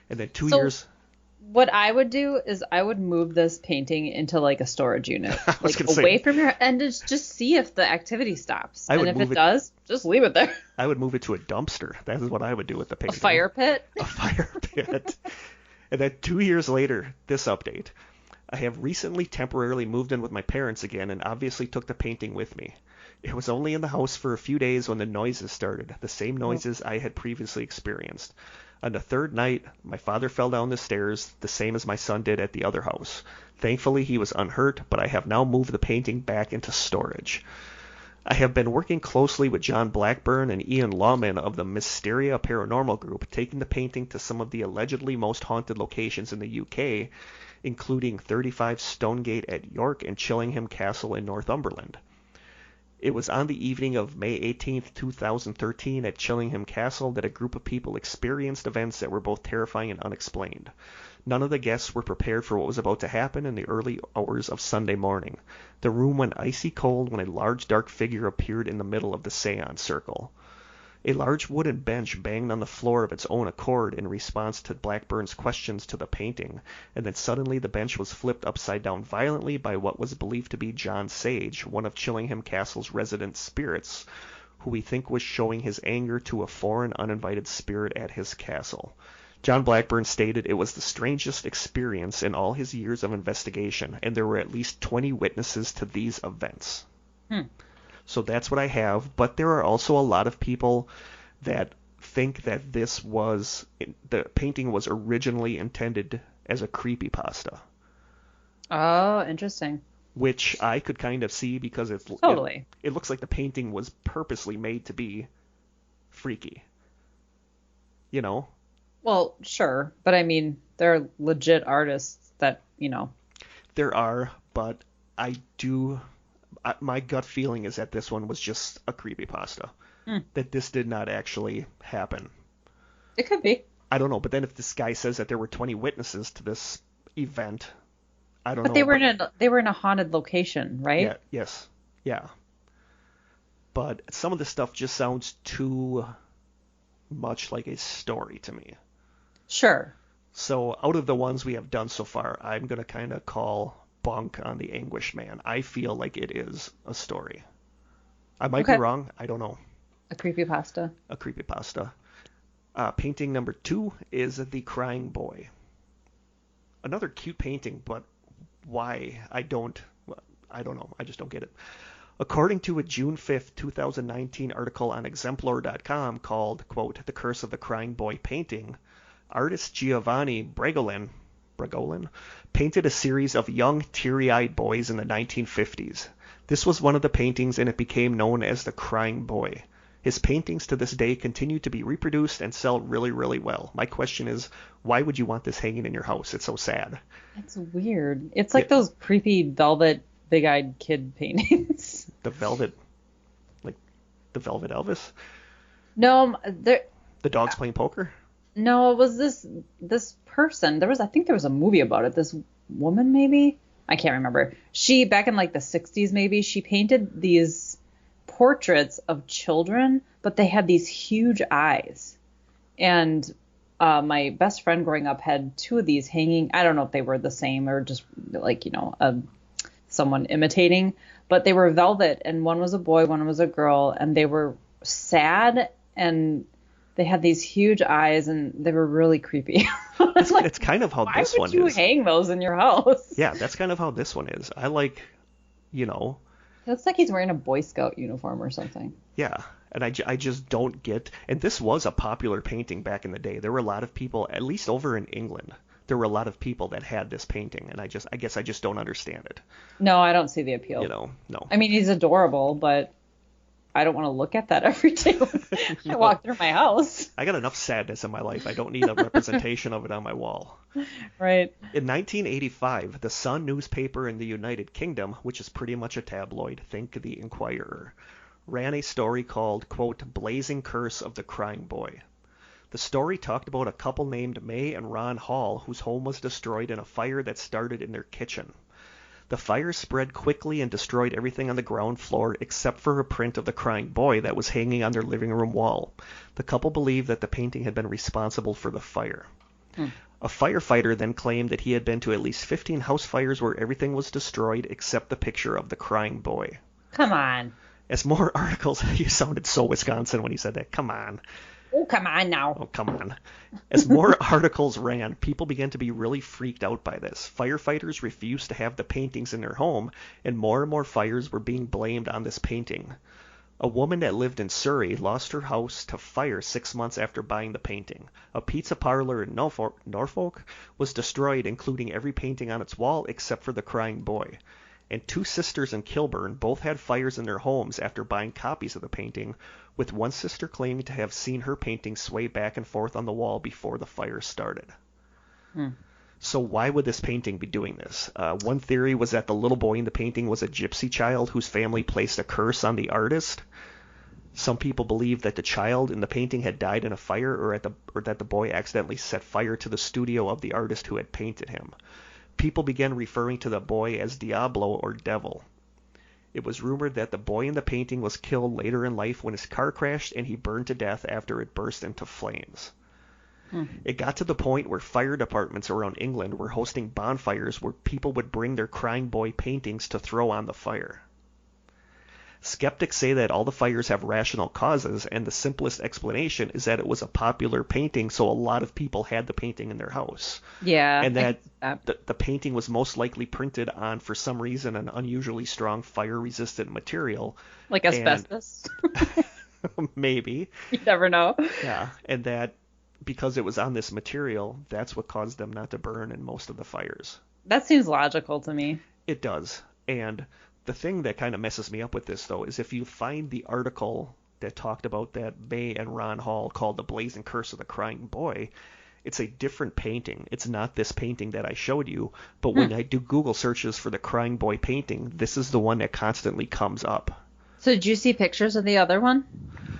And then 2 years... What I would do is I would move this painting into like a storage unit, like away from your, and just see if the activity stops. And if it does, just leave it there. I would move it to a dumpster. That is what I would do with the painting. A fire pit? A fire pit. And then 2 years later, this update. I have recently temporarily moved in with my parents again and obviously took the painting with me. It was only in the house for a few days when the noises started, the same noises I had previously experienced. On the third night, my father fell down the stairs, the same as my son did at the other house. Thankfully, he was unhurt, but I have now moved the painting back into storage. I have been working closely with John Blackburn and Ian Lawman of the Mysteria Paranormal Group, taking the painting to some of the allegedly most haunted locations in the UK, including 35 Stonegate at York and Chillingham Castle in Northumberland. It was on the evening of May 18, 2013 at Chillingham Castle that a group of people experienced events that were both terrifying and unexplained. None of the guests were prepared for what was about to happen in the early hours of Sunday morning. The room went icy cold when a large dark figure appeared in the middle of the seance circle. A large wooden bench banged on the floor of its own accord in response to Blackburn's questions to the painting, and then suddenly the bench was flipped upside down violently by what was believed to be John Sage, one of Chillingham Castle's resident spirits, who we think was showing his anger to a foreign uninvited spirit at his castle. John Blackburn stated it was the strangest experience in all his years of investigation, and there were at least 20 witnesses to these events. So that's what I have, but there are also a lot of people that think that the painting was originally intended as a creepypasta. Oh, interesting. Which I could kind of see because it looks like the painting was purposely made to be freaky. You know? Well, sure, but I mean, there are legit artists that, There are, but my gut feeling is that this one was just a creepypasta. That this did not actually happen. It could be. I don't know, but then if this guy says that there were 20 witnesses to this event, I don't know. But they were in a haunted location, right? Yeah, yes. Yeah. But some of the stuff just sounds too much like a story to me. Sure. So out of the ones we have done so far, I'm going to kind of call bunk on the Anguished Man. I feel like it is a story. I might be wrong. I don't know. A creepypasta. A creepypasta. Painting number 2 is The Crying Boy. Another cute painting, but why? I don't know. I just don't get it. According to a June 5th, 2019 article on Exemplar.com called, quote, The Curse of the Crying Boy Painting, artist Giovanni Bregolin painted a series of young, teary-eyed boys in the 1950s. This was one of the paintings, and it became known as the Crying Boy. His paintings to this day continue to be reproduced and sell really, really well. My question is, why would you want this hanging in your house? It's so sad. It's weird. It's like those creepy velvet, big-eyed kid paintings. The velvet Elvis? No, the dogs playing poker? No, it was this person. I think there was a movie about it. This woman, maybe? I can't remember. She, back in like the 60s maybe, she painted these portraits of children, but they had these huge eyes. And my best friend growing up had 2 of these hanging. I don't know if they were the same or just like, someone imitating, but they were velvet, and one was a boy, one was a girl, and they were sad, and they had these huge eyes, and they were really creepy. It's kind of how this one is. Why would you hang those in your house? Yeah, that's kind of how this one is. I like, It looks like he's wearing a Boy Scout uniform or something. Yeah, and I just don't get... And this was a popular painting back in the day. There were a lot of people, at least over in England, there were a lot of people that had this painting, and I guess I just don't understand it. No, I don't see the appeal. No. I mean, he's adorable, but I don't want to look at that every day when I walk through my house. I got enough sadness in my life. I don't need a representation of it on my wall. Right. In 1985, the Sun newspaper in the United Kingdom, which is pretty much a tabloid, think the Inquirer, ran a story called, quote, Blazing Curse of the Crying Boy. The story talked about a couple named May and Ron Hall, whose home was destroyed in a fire that started in their kitchen. The fire spread quickly and destroyed everything on the ground floor except for a print of the crying boy that was hanging on their living room wall. The couple believed that the painting had been responsible for the fire. A firefighter then claimed that he had been to at least 15 house fires where everything was destroyed except the picture of the crying boy. Come on. As more articles... You sounded so Wisconsin when you said that. Come on. Oh, come on now. Oh, come on. As more articles ran, people began to be really freaked out by this. Firefighters refused to have the paintings in their home, and more fires were being blamed on this painting. A woman that lived in Surrey lost her house to fire 6 months after buying the painting. A pizza parlor in Norfolk was destroyed, including every painting on its wall except for the crying boy. And two sisters in Kilburn both had fires in their homes after buying copies of the painting, with one sister claiming to have seen her painting sway back and forth on the wall before the fire started. So why would this painting be doing this? One theory was that the little boy in the painting was a gypsy child whose family placed a curse on the artist. Some people believe that the child in the painting had died in a fire, or that the boy accidentally set fire to the studio of the artist who had painted him. People began referring to the boy as Diablo or Devil. It was rumored that the boy in the painting was killed later in life when his car crashed and he burned to death after it burst into flames. It got to the point where fire departments around England were hosting bonfires where people would bring their crying boy paintings to throw on the fire. Skeptics say that all the fires have rational causes, and the simplest explanation is that it was a popular painting, so a lot of people had the painting in their house. Yeah. And that the painting was most likely printed on, for some reason, an unusually strong fire-resistant material. Like asbestos? Maybe. You never know. Yeah, and that because it was on this material, that's what caused them not to burn in most of the fires. That seems logical to me. It does. And the thing that kind of messes me up with this, though, is if you find the article that talked about that May and Ron Hall called The Blazing Curse of the Crying Boy, it's a different painting. It's not this painting that I showed you, but when I do Google searches for the Crying Boy painting, this is the one that constantly comes up. So did you see pictures of the other one?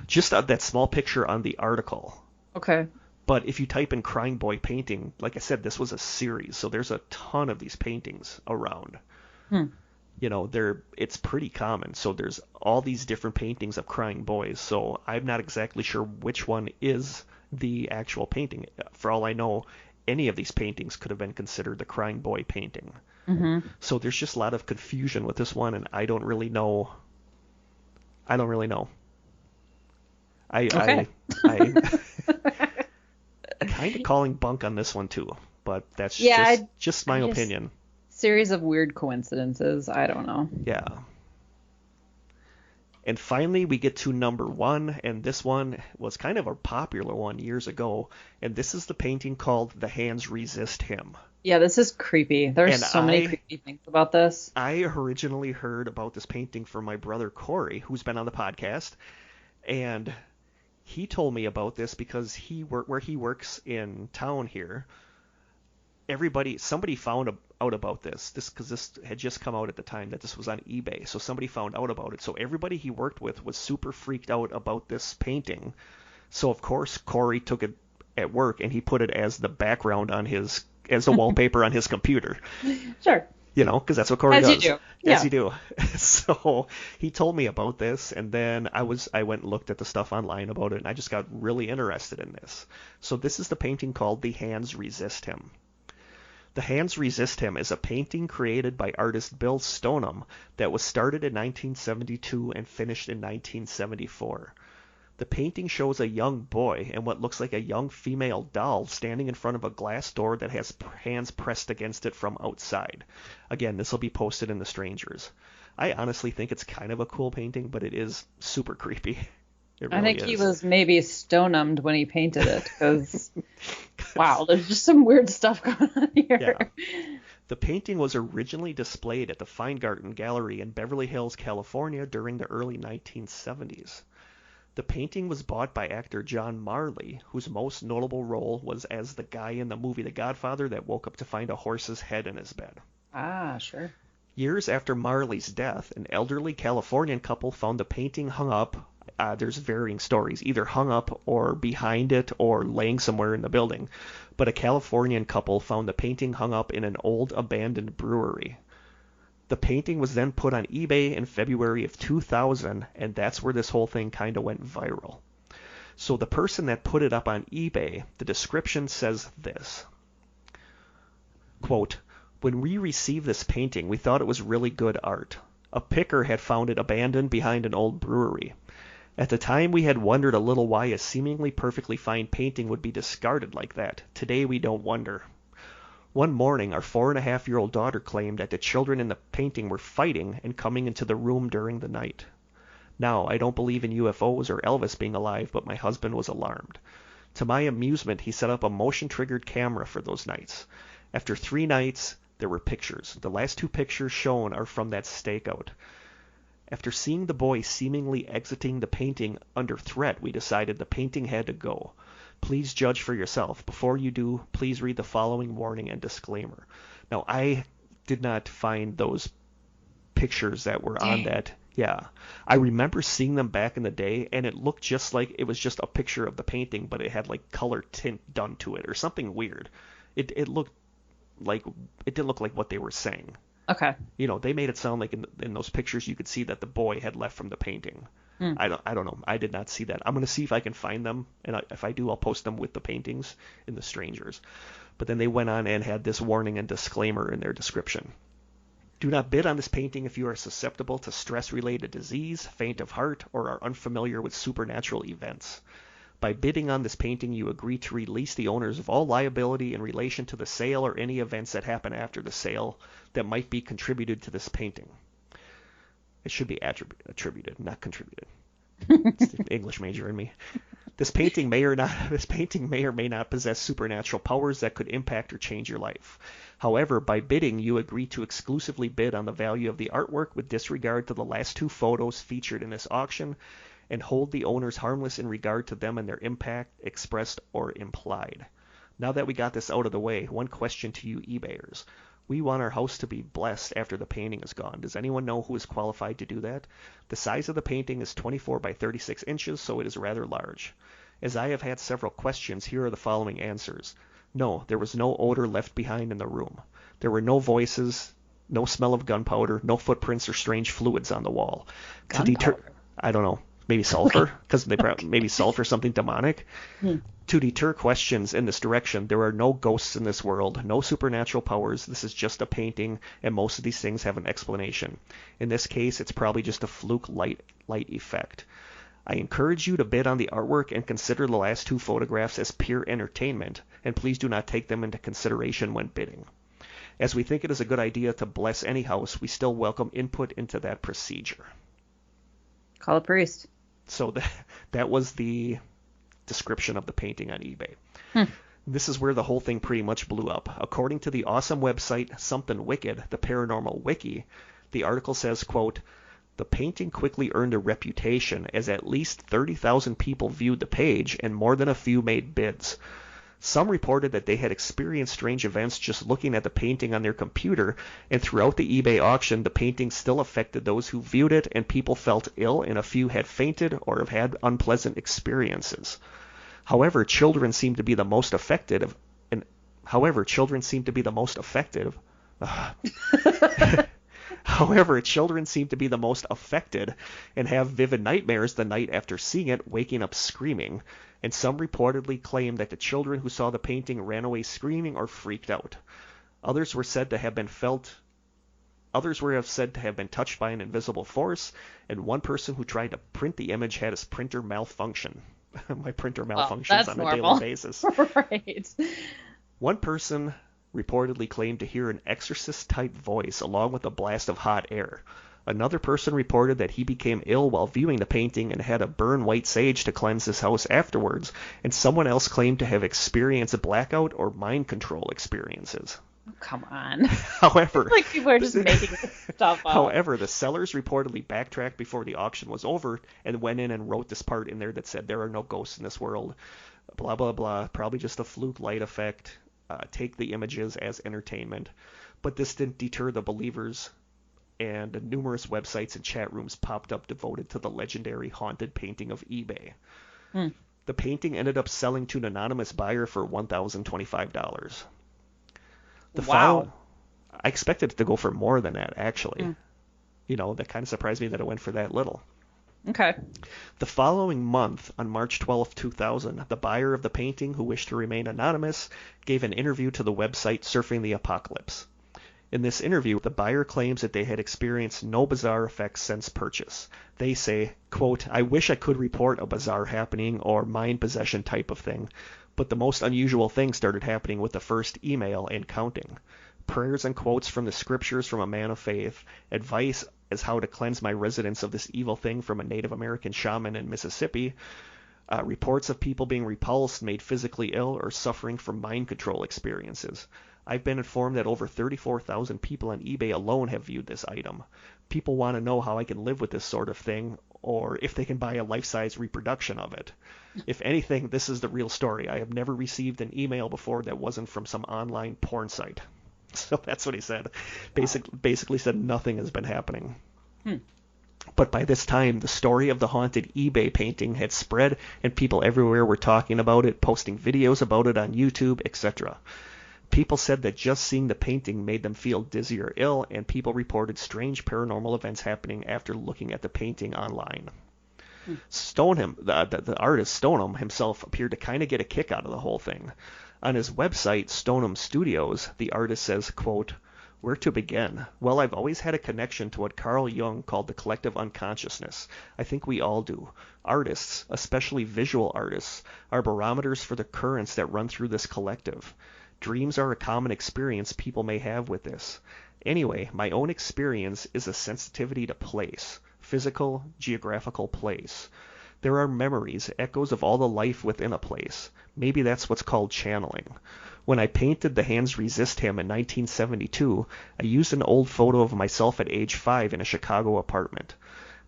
Just that small picture on the article. Okay. But if you type in Crying Boy painting, like I said, this was a series, so there's a ton of these paintings around. You know, it's pretty common. So there's all these different paintings of crying boys. So I'm not exactly sure which one is the actual painting. For all I know, any of these paintings could have been considered the crying boy painting. So there's just a lot of confusion with this one, and I don't really know. I kind of calling bunk on this one too, but that's just my opinion. Series of weird coincidences. I don't know. Yeah. And finally, we get to number 1, and this one was kind of a popular one years ago, and this is the painting called The Hands Resist Him. Yeah, this is creepy. There's so many creepy things about this. I originally heard about this painting from my brother Corey, who's been on the podcast, and he told me about this because where he works in town here, somebody found out about this because this had just come out at the time that this was on eBay. So somebody found out about it. So everybody he worked with was super freaked out about this painting. So of course Corey took it at work and he put it as the background as the wallpaper on his computer. Sure. You know, because that's what Corey does. As you do. As you do. So he told me about this, and then I went and looked at the stuff online about it, and I just got really interested in this. So this is the painting called The Hands Resist Him. The Hands Resist Him is a painting created by artist Bill Stoneham that was started in 1972 and finished in 1974. The painting shows a young boy and what looks like a young female doll standing in front of a glass door that has hands pressed against it from outside. Again, this will be posted in the Strangers. I honestly think it's kind of a cool painting, but it is super creepy. It really I think is. he was maybe stonehumed when he painted it, because wow, there's just some weird stuff going on here. Yeah. The painting was originally displayed at the Feingarten Gallery in Beverly Hills, California during the early 1970s. The painting was bought by actor John Marley, whose most notable role was as the guy in the movie The Godfather that woke up to find a horse's head in his bed. Ah, sure. Years after Marley's death, an elderly Californian couple found the painting hung up. There's varying stories, either hung up or behind it or laying somewhere in the building. But a Californian couple found the painting hung up in an old abandoned brewery. The painting was then put on eBay in February of 2000, and that's where this whole thing kind of went viral. So the person that put it up on eBay, the description says this, quote, "When we received this painting, we thought it was really good art. A picker had found it abandoned behind an old brewery. At the time, we had wondered a little why a seemingly perfectly fine painting would be discarded like that. Today, we don't wonder. One morning, our 4.5-year-old daughter claimed that the children in the painting were fighting and coming into the room during the night. Now, I don't believe in UFOs or Elvis being alive, but my husband was alarmed. To my amusement, he set up a motion-triggered camera for those nights. After 3 nights, there were pictures. The last 2 pictures shown are from that stakeout. After seeing the boy seemingly exiting the painting under threat, we decided the painting had to go. Please judge for yourself. Before you do, please read the following warning and disclaimer. Now, I did not find those pictures that were on that. Yeah. I remember seeing them back in the day, and it looked just like it was just a picture of the painting, but it had like color tint done to it or something weird. It looked like, it didn't look like what they were saying. Okay. You know, they made it sound like in those pictures you could see that the boy had left from the painting. I don't know. I did not see that. I'm going to see if I can find them, and if I do, I'll post them with the paintings in the Strangers. But then they went on and had this warning and disclaimer in their description. Do not bid on this painting if you are susceptible to stress-related disease, faint of heart, or are unfamiliar with supernatural events. By bidding on this painting, you agree to release the owners of all liability in relation to the sale or any events that happen after the sale that might be contributed to this painting. It should be attributed, not contributed. It's the English major in me. This painting may or may not possess supernatural powers that could impact or change your life. However, by bidding, you agree to exclusively bid on the value of the artwork with disregard to the last 2 photos featured in this auction, and hold the owners harmless in regard to them and their impact, expressed or implied. Now that we got this out of the way, one question to you eBayers. We want our house to be blessed after the painting is gone. Does anyone know who is qualified to do that? The size of the painting is 24 by 36 inches, so it is rather large. As I have had several questions, here are the following answers. No, there was no odor left behind in the room. There were no voices, no smell of gunpowder, no footprints or strange fluids on the wall. To deter, I don't know, maybe sulfur, because they maybe sulfur, something demonic. To deter questions in this direction, there are no ghosts in this world, no supernatural powers. This is just a painting, and most of these things have an explanation. In this case, it's probably just a fluke light effect. I encourage you to bid on the artwork and consider the last 2 photographs as pure entertainment, and please do not take them into consideration when bidding. As we think it is a good idea to bless any house, we still welcome input into that procedure. Call a priest. So that was the description of the painting on eBay. This is where the whole thing pretty much blew up. According to the awesome website Something Wicked, the Paranormal Wiki, the article says, quote, the painting quickly earned a reputation as at least 30,000 people viewed the page and more than a few made bids. Some reported that they had experienced strange events just looking at the painting on their computer, and throughout the eBay auction, the painting still affected those who viewed it, and people felt ill, and a few had fainted or have had unpleasant experiences. However, children seem to be the most affected, However, children seem to be the most affected and have vivid nightmares the night after seeing it, waking up screaming, and some reportedly claim that the children who saw the painting ran away screaming or freaked out. Others were said to have been touched by an invisible force, and one person who tried to print the image had his printer malfunction. My printer malfunctions on a daily basis. Right. One person reportedly claimed to hear an exorcist-type voice along with a blast of hot air. Another person reported that he became ill while viewing the painting and had to burn white sage to cleanse his house afterwards, and someone else claimed to have experienced a blackout or mind control experiences. Oh, come on. However, like people are just making stuff up. However, the sellers reportedly backtracked before the auction was over and went in and wrote this part in there that said there are no ghosts in this world, blah, blah, blah, probably just a fluke light effect. Take the images as entertainment. But this didn't deter the believers, and numerous websites and chat rooms popped up devoted to the legendary haunted painting of eBay. The painting ended up selling to an anonymous buyer for $1,025. Wow. I expected it to go for more than that, actually. That kind of surprised me that it went for that little. Okay. The following month, on March 12, 2000, the buyer of the painting, who wished to remain anonymous, gave an interview to the website Surfing the Apocalypse. In this interview, the buyer claims that they had experienced no bizarre effects since purchase. They say, quote, I wish I could report a bizarre happening or mind possession type of thing, but the most unusual thing started happening with the first email and counting. Prayers and quotes from the scriptures from a man of faith, advice as how to cleanse my residence of this evil thing from a Native American shaman in Mississippi. Reports of people being repulsed, made physically ill, or suffering from mind control experiences. I've been informed that over 34,000 people on eBay alone have viewed this item. People want to know how I can live with this sort of thing, or if they can buy a life-size reproduction of it. If anything, this is the real story. I have never received an email before that wasn't from some online porn site. So that's what he said. Basically said nothing has been happening. But by this time, the story of the haunted eBay painting had spread, and people everywhere were talking about it, posting videos about it on YouTube, etc. People said that just seeing the painting made them feel dizzy or ill, and people reported strange paranormal events happening after looking at the painting online. Stoneham, the artist Stoneham himself, appeared to kind of get a kick out of the whole thing. On his website, Stoneham Studios, the artist says, quote, "Where to begin? Well, I've always had a connection to what Carl Jung called the collective unconsciousness. I think we all do. Artists, especially visual artists, are barometers for the currents that run through this collective. Dreams are a common experience people may have with this. Anyway, my own experience is a sensitivity to place, physical, geographical place. There are memories, echoes of all the life within a place. Maybe that's what's called channeling. When I painted The Hands Resist Him in 1972, I used an old photo of myself at age 5 in a Chicago apartment.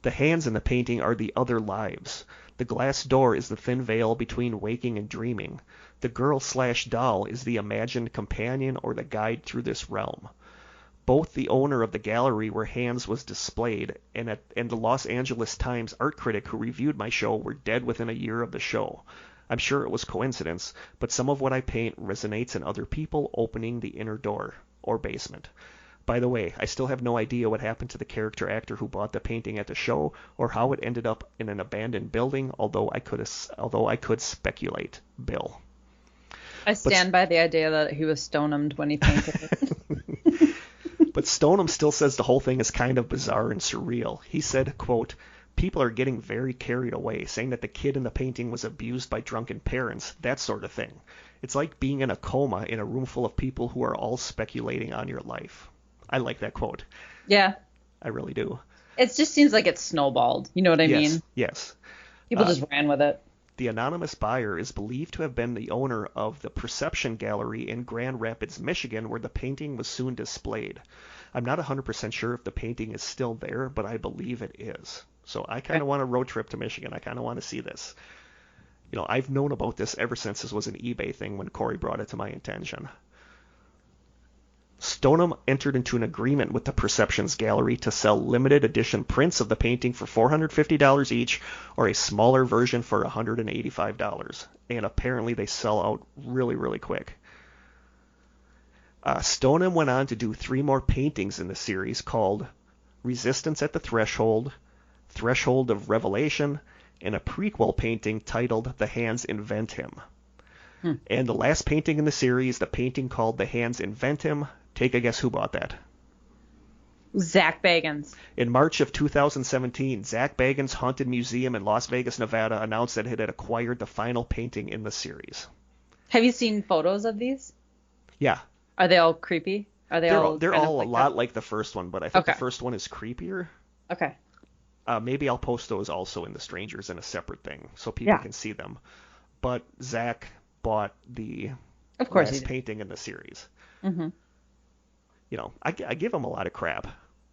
The hands in the painting are the other lives. The glass door is the thin veil between waking and dreaming. The girl/doll is the imagined companion or the guide through this realm. Both the owner of the gallery where Hands was displayed and the Los Angeles Times art critic who reviewed my show were dead within a year of the show. I'm sure it was coincidence, but some of what I paint resonates in other people opening the inner door or basement. By the way, I still have no idea what happened to the character actor who bought the painting at the show or how it ended up in an abandoned building, although I could speculate. Bill." I stand by the idea that he was stonemed when he painted it. But Stoneham still says the whole thing is kind of bizarre and surreal. He said, quote, "People are getting very carried away, saying that the kid in the painting was abused by drunken parents, that sort of thing. It's like being in a coma in a room full of people who are all speculating on your life." I like that quote. Yeah. I really do. It just seems like it's snowballed. You know what I mean? Yes. People just ran with it. The anonymous buyer is believed to have been the owner of the Perception Gallery in Grand Rapids, Michigan, where the painting was soon displayed. I'm not 100% sure if the painting is still there, but I believe it is. So I kind of want a road trip to Michigan. I kind of want to see this. You know, I've known about this ever since this was an eBay thing when Corey brought it to my attention. Stoneham entered into an agreement with the Perceptions Gallery to sell limited edition prints of the painting for $450 each, or a smaller version for $185. And apparently they sell out really, really quick. Stoneham went on to do 3 more paintings in the series called Resistance at the Threshold, Threshold of Revelation, and a prequel painting titled The Hands Invent Him. And the last painting in the series, the painting called The Hands Invent Him, take a guess who bought that? Zach Bagans. In March of 2017, Zach Bagans' Haunted Museum in Las Vegas, Nevada announced that it had acquired the final painting in the series. Have you seen photos of these? Yeah. Are they all creepy? Are they all? They're all a lot like the first one, but I think the first one is creepier. Okay. Maybe I'll post those also in the Strangers in a separate thing so people can see them. But Zach bought the last painting in the series. Mm-hmm. You know, I give him a lot of crap.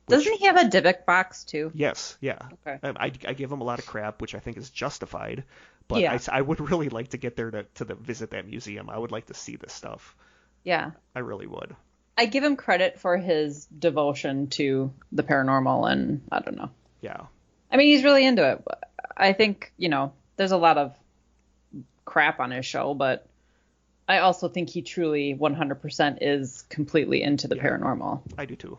Doesn't he have a Dybbuk box too? Yes, yeah. Okay. I give him a lot of crap, which I think is justified. But I would really like to get there to visit that museum. I would like to see this stuff. Yeah. I really would. I give him credit for his devotion to the paranormal, and I don't know. Yeah. I mean, he's really into it. I think, you know, there's a lot of crap on his show, but I also think he truly 100% is completely into the paranormal. I do too.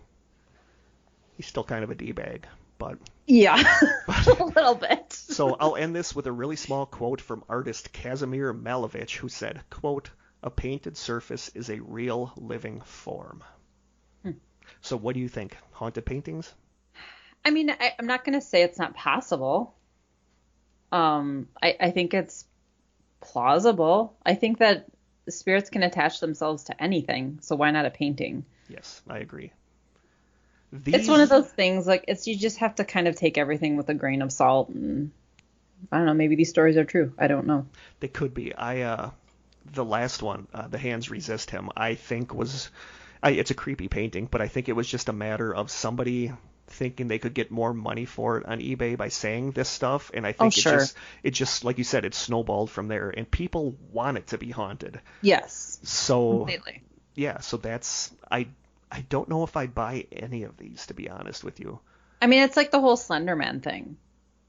He's still kind of a D-bag, but... Yeah, a little bit. So I'll end this with a really small quote from artist Kazimir Malevich, who said, quote, "A painted surface is a real living form." So what do you think? Haunted paintings? I mean, I'm not going to say it's not possible. I think it's plausible. I think that the spirits can attach themselves to anything, so why not a painting? Yes, I agree. It's one of those things, like, you just have to kind of take everything with a grain of salt, and I don't know, maybe these stories are true. I don't know. They could be. The last one, The Hands Resist Him, I think it's a creepy painting, but I think it was just a matter of somebody thinking they could get more money for it on eBay by saying this stuff, and I think it just like you said, it snowballed from there, and people want it to be haunted. Yes. So completely. Yeah, so that's I don't know if I buy any of these, to be honest with you. I mean, it's like the whole Slender Man thing.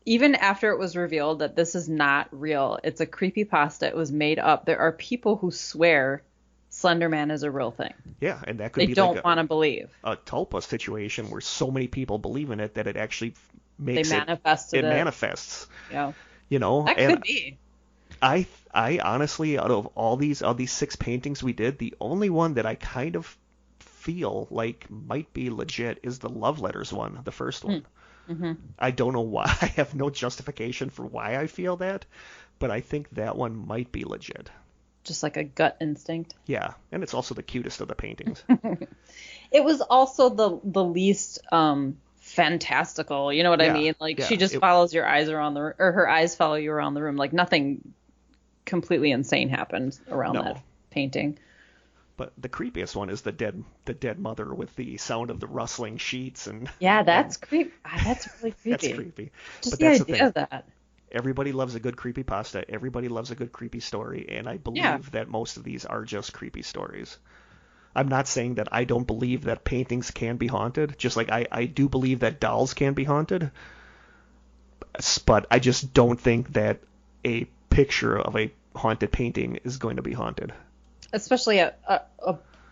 Even after it was revealed that this is not real, it's a creepypasta, it was made up, there are people who swear Slender Man is a real thing. Yeah, and that could be they don't want to believe. A Tulpa situation where so many people believe in it that it actually makes it manifests. Yeah. You know, that could be. I honestly, out of all these 6 paintings we did, the only one that I kind of feel like might be legit is the Love Letters one, the first one. Mm-hmm. I don't know why. I have no justification for why I feel that, but I think that one might be legit. Just like a gut instinct. Yeah, and it's also the cutest of the paintings. It was also the least fantastical, you know what I mean? Like, she just follows your eyes around or her eyes follow you around the room. Like, nothing completely insane happened around that painting. But the creepiest one is the dead mother with the sound of the rustling sheets and that's creepy. That's really creepy. That's creepy. Just but that's the idea of that. Everybody loves a good creepypasta. Everybody loves a good creepy story, and I believe that most of these are just creepy stories. I'm not saying that I don't believe that paintings can be haunted, just like I do believe that dolls can be haunted, but I just don't think that a picture of a haunted painting is going to be haunted. Especially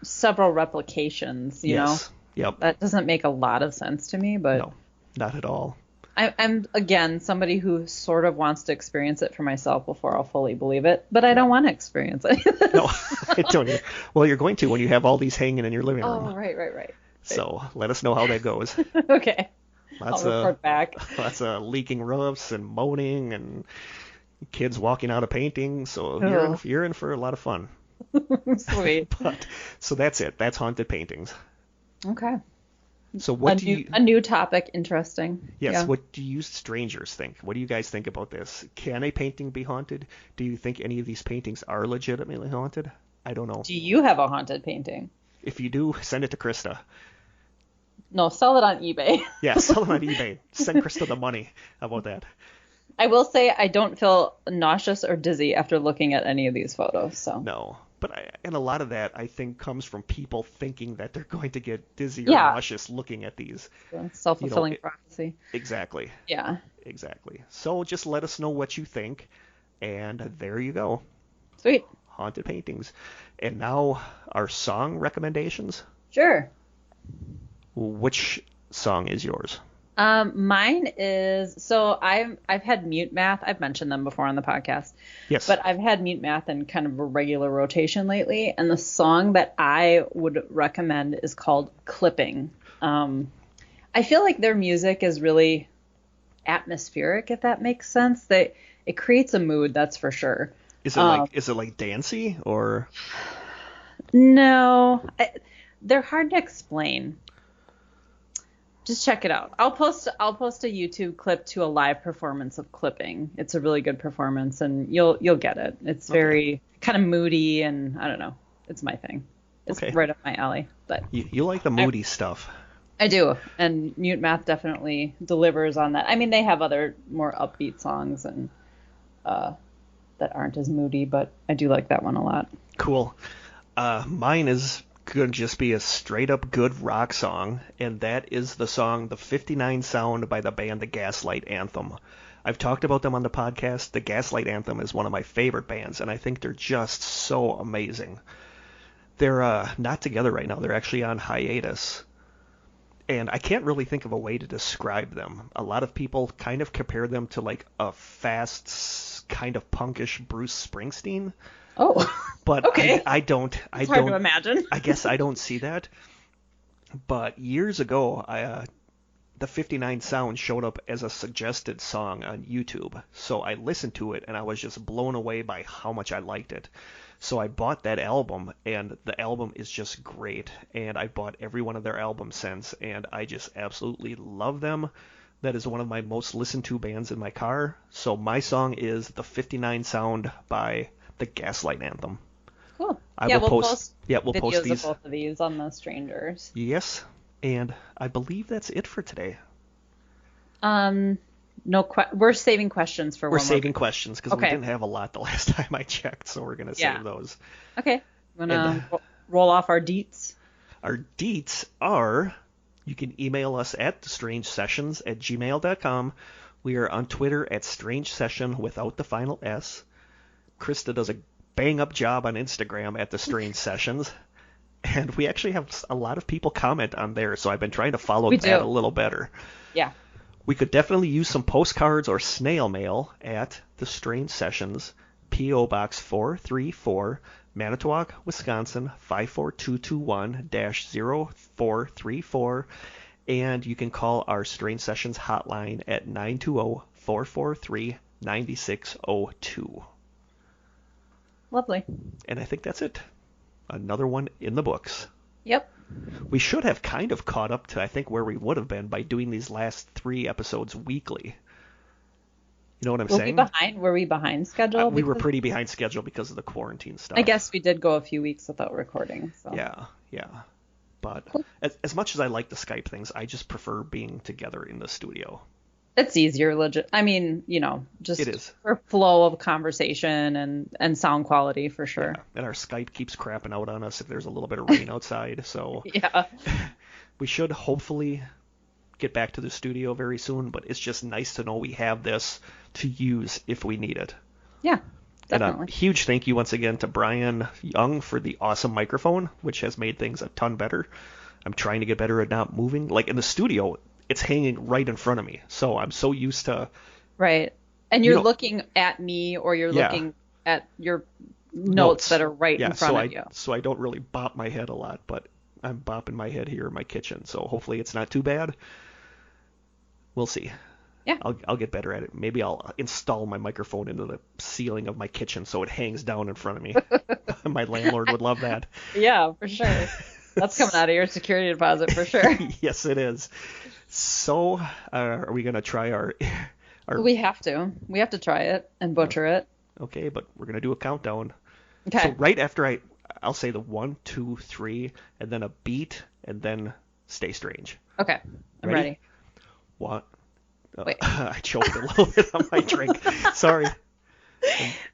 several replications, you know? Yep. That doesn't make a lot of sense to me, but... No, not at all. I'm, again, somebody who sort of wants to experience it for myself before I'll fully believe it, but I don't want to experience it. No, I don't either. Well, you're going to when you have all these hanging in your living room. Oh, right. So let us know how that goes. Okay. I'll report back. Lots of leaking roofs and moaning and kids walking out of paintings, so you're in for a lot of fun. Sweet. So that's it. That's haunted paintings. Okay. So a new topic, interesting. Yes. Yeah. What do you strangers think? What do you guys think about this? Can a painting be haunted? Do you think any of these paintings are legitimately haunted? I don't know. Do you have a haunted painting? If you do, send it to Krista. No, sell it on eBay. Yeah, sell it on eBay. Send Krista the money. How about that? I will say I don't feel nauseous or dizzy after looking at any of these photos. So no. And a lot of that, I think, comes from people thinking that they're going to get dizzy or nauseous looking at these. Self-fulfilling prophecy. Exactly. Yeah. Exactly. So just let us know what you think, and there you go. Sweet. Haunted paintings. And now our song recommendations. Sure. Which song is yours? Mine is, so I've had Mute Math. I've mentioned them before on the podcast. Yes. But I've had Mute Math in kind of a regular rotation lately. And the song that I would recommend is called Clipping. I feel like their music is really atmospheric, if that makes sense. It creates a mood, that's for sure. Is it like dancey or? No, they're hard to explain. Just check it out. I'll post a YouTube clip to a live performance of Clipping. It's a really good performance, and you'll get it. It's very kind of moody, and I don't know. It's my thing. It's right up my alley. But you like the moody stuff. I do, and Mute Math definitely delivers on that. I mean, they have other more upbeat songs and that aren't as moody, but I do like that one a lot. Cool. Mine is going to just be a straight up good rock song, and that is the song The 59 Sound by the band The Gaslight Anthem. I've talked about them on the podcast. The Gaslight Anthem is one of my favorite bands, and I think they're just so amazing. They're not together right now. They're actually on hiatus, and I can't really think of a way to describe them. A lot of people kind of compare them to like a fast, kind of punkish Bruce Springsteen. Oh, but okay. I don't. It's hard to imagine. I guess I don't see that. But years ago, the 59 Sound showed up as a suggested song on YouTube. So I listened to it, and I was just blown away by how much I liked it. So I bought that album, and the album is just great. And I bought every one of their albums since, and I just absolutely love them. That is one of my most listened to bands in my car. So my song is The 59 Sound by the Gaslight Anthem. Cool. We'll post videos these. of both of these on the Strangers. Yes, and I believe that's it for today. We're saving questions for We're saving questions because we didn't have a lot the last time I checked, so we're going to save those. Okay. I'm going to roll off our deets. Our deets are, you can email us at strangesessions@gmail.com. We are on Twitter at Strange Session without the final S. Krista does a bang-up job on Instagram at the Strange Sessions. And we actually have a lot of people comment on there, so I've been trying to follow that a little better. Yeah. We could definitely use some postcards or snail mail at the Strange Sessions, P.O. Box 434, Manitowoc, Wisconsin 54221-0434. And you can call our Strange Sessions hotline at 920-443-9602. Lovely. And I think that's it. Another one in the books. Yep. We should have kind of caught up to, I think, where we would have been by doing these last 3 episodes weekly. You know what I'm saying? Were we behind schedule? We were pretty behind schedule because of the quarantine stuff. I guess we did go a few weeks without recording. So. Yeah. But as much as I like the Skype things, I just prefer being together in the studio. It's easier, legit. I mean, just it is. For flow of conversation and sound quality for sure. Yeah. And our Skype keeps crapping out on us if there's a little bit of rain outside. So yeah, we should hopefully get back to the studio very soon. But it's just nice to know we have this to use if we need it. Yeah, definitely. And a huge thank you once again to Brian Young for the awesome microphone, which has made things a ton better. I'm trying to get better at not moving. Like in the studio, it's hanging right in front of me. So I'm so used to... Right. And you're looking at me or you're looking at your notes that are right in front of you. So I don't really bop my head a lot, but I'm bopping my head here in my kitchen. So hopefully it's not too bad. We'll see. Yeah. I'll get better at it. Maybe I'll install my microphone into the ceiling of my kitchen so it hangs down in front of me. My landlord would love that. Yeah, for sure. That's coming out of your security deposit for sure. Yes, it is. So, are we going to try our... We have to. We have to try it and butcher it. Okay, but we're going to do a countdown. Okay. So right after I'll say the 1, 2, 3, and then a beat, and then Stay Strange. Okay, I'm ready. What? Wait. I choked a little bit on my drink. Sorry.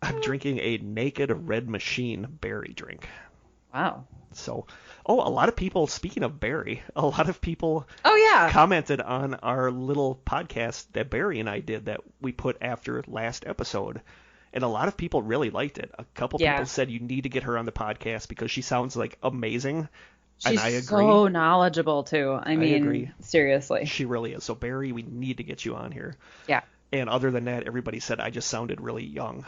I'm drinking a Naked Red Machine berry drink. Wow. So, a lot of people, speaking of Barry, a lot of people commented on our little podcast that Barry and I did that we put after last episode. And a lot of people really liked it. A couple people said you need to get her on the podcast because she sounds like amazing. She's and I agree. So knowledgeable too. I mean, agree. Seriously. She really is. So Barry, we need to get you on here. Yeah. And other than that, everybody said I just sounded really young.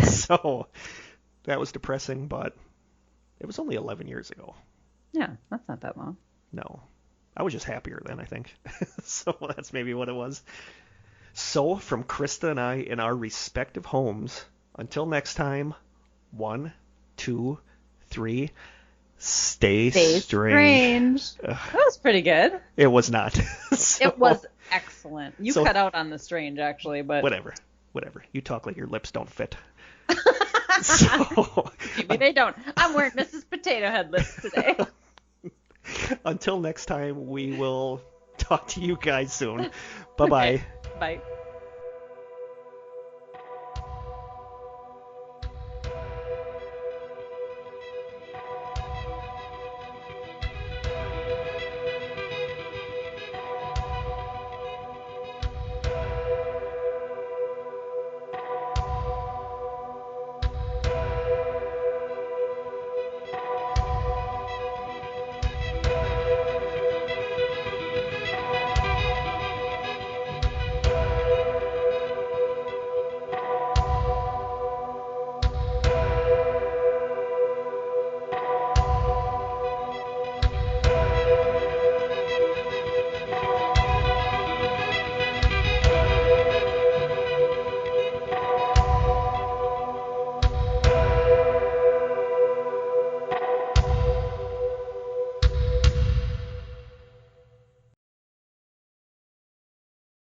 So that was depressing, but it was only 11 years ago. Yeah, that's not that long. No. I was just happier then, I think. So that's maybe what it was. So from Krista and I in our respective homes, until next time, 1, 2, 3, stay strange. That was pretty good. It was not. It was excellent. You cut out on the strange, actually, but... Whatever. You talk like your lips don't fit. So, maybe they don't. I'm wearing Mrs. Potato Head lips today. Until next time, we will talk to you guys soon. Bye-bye. Okay. Bye.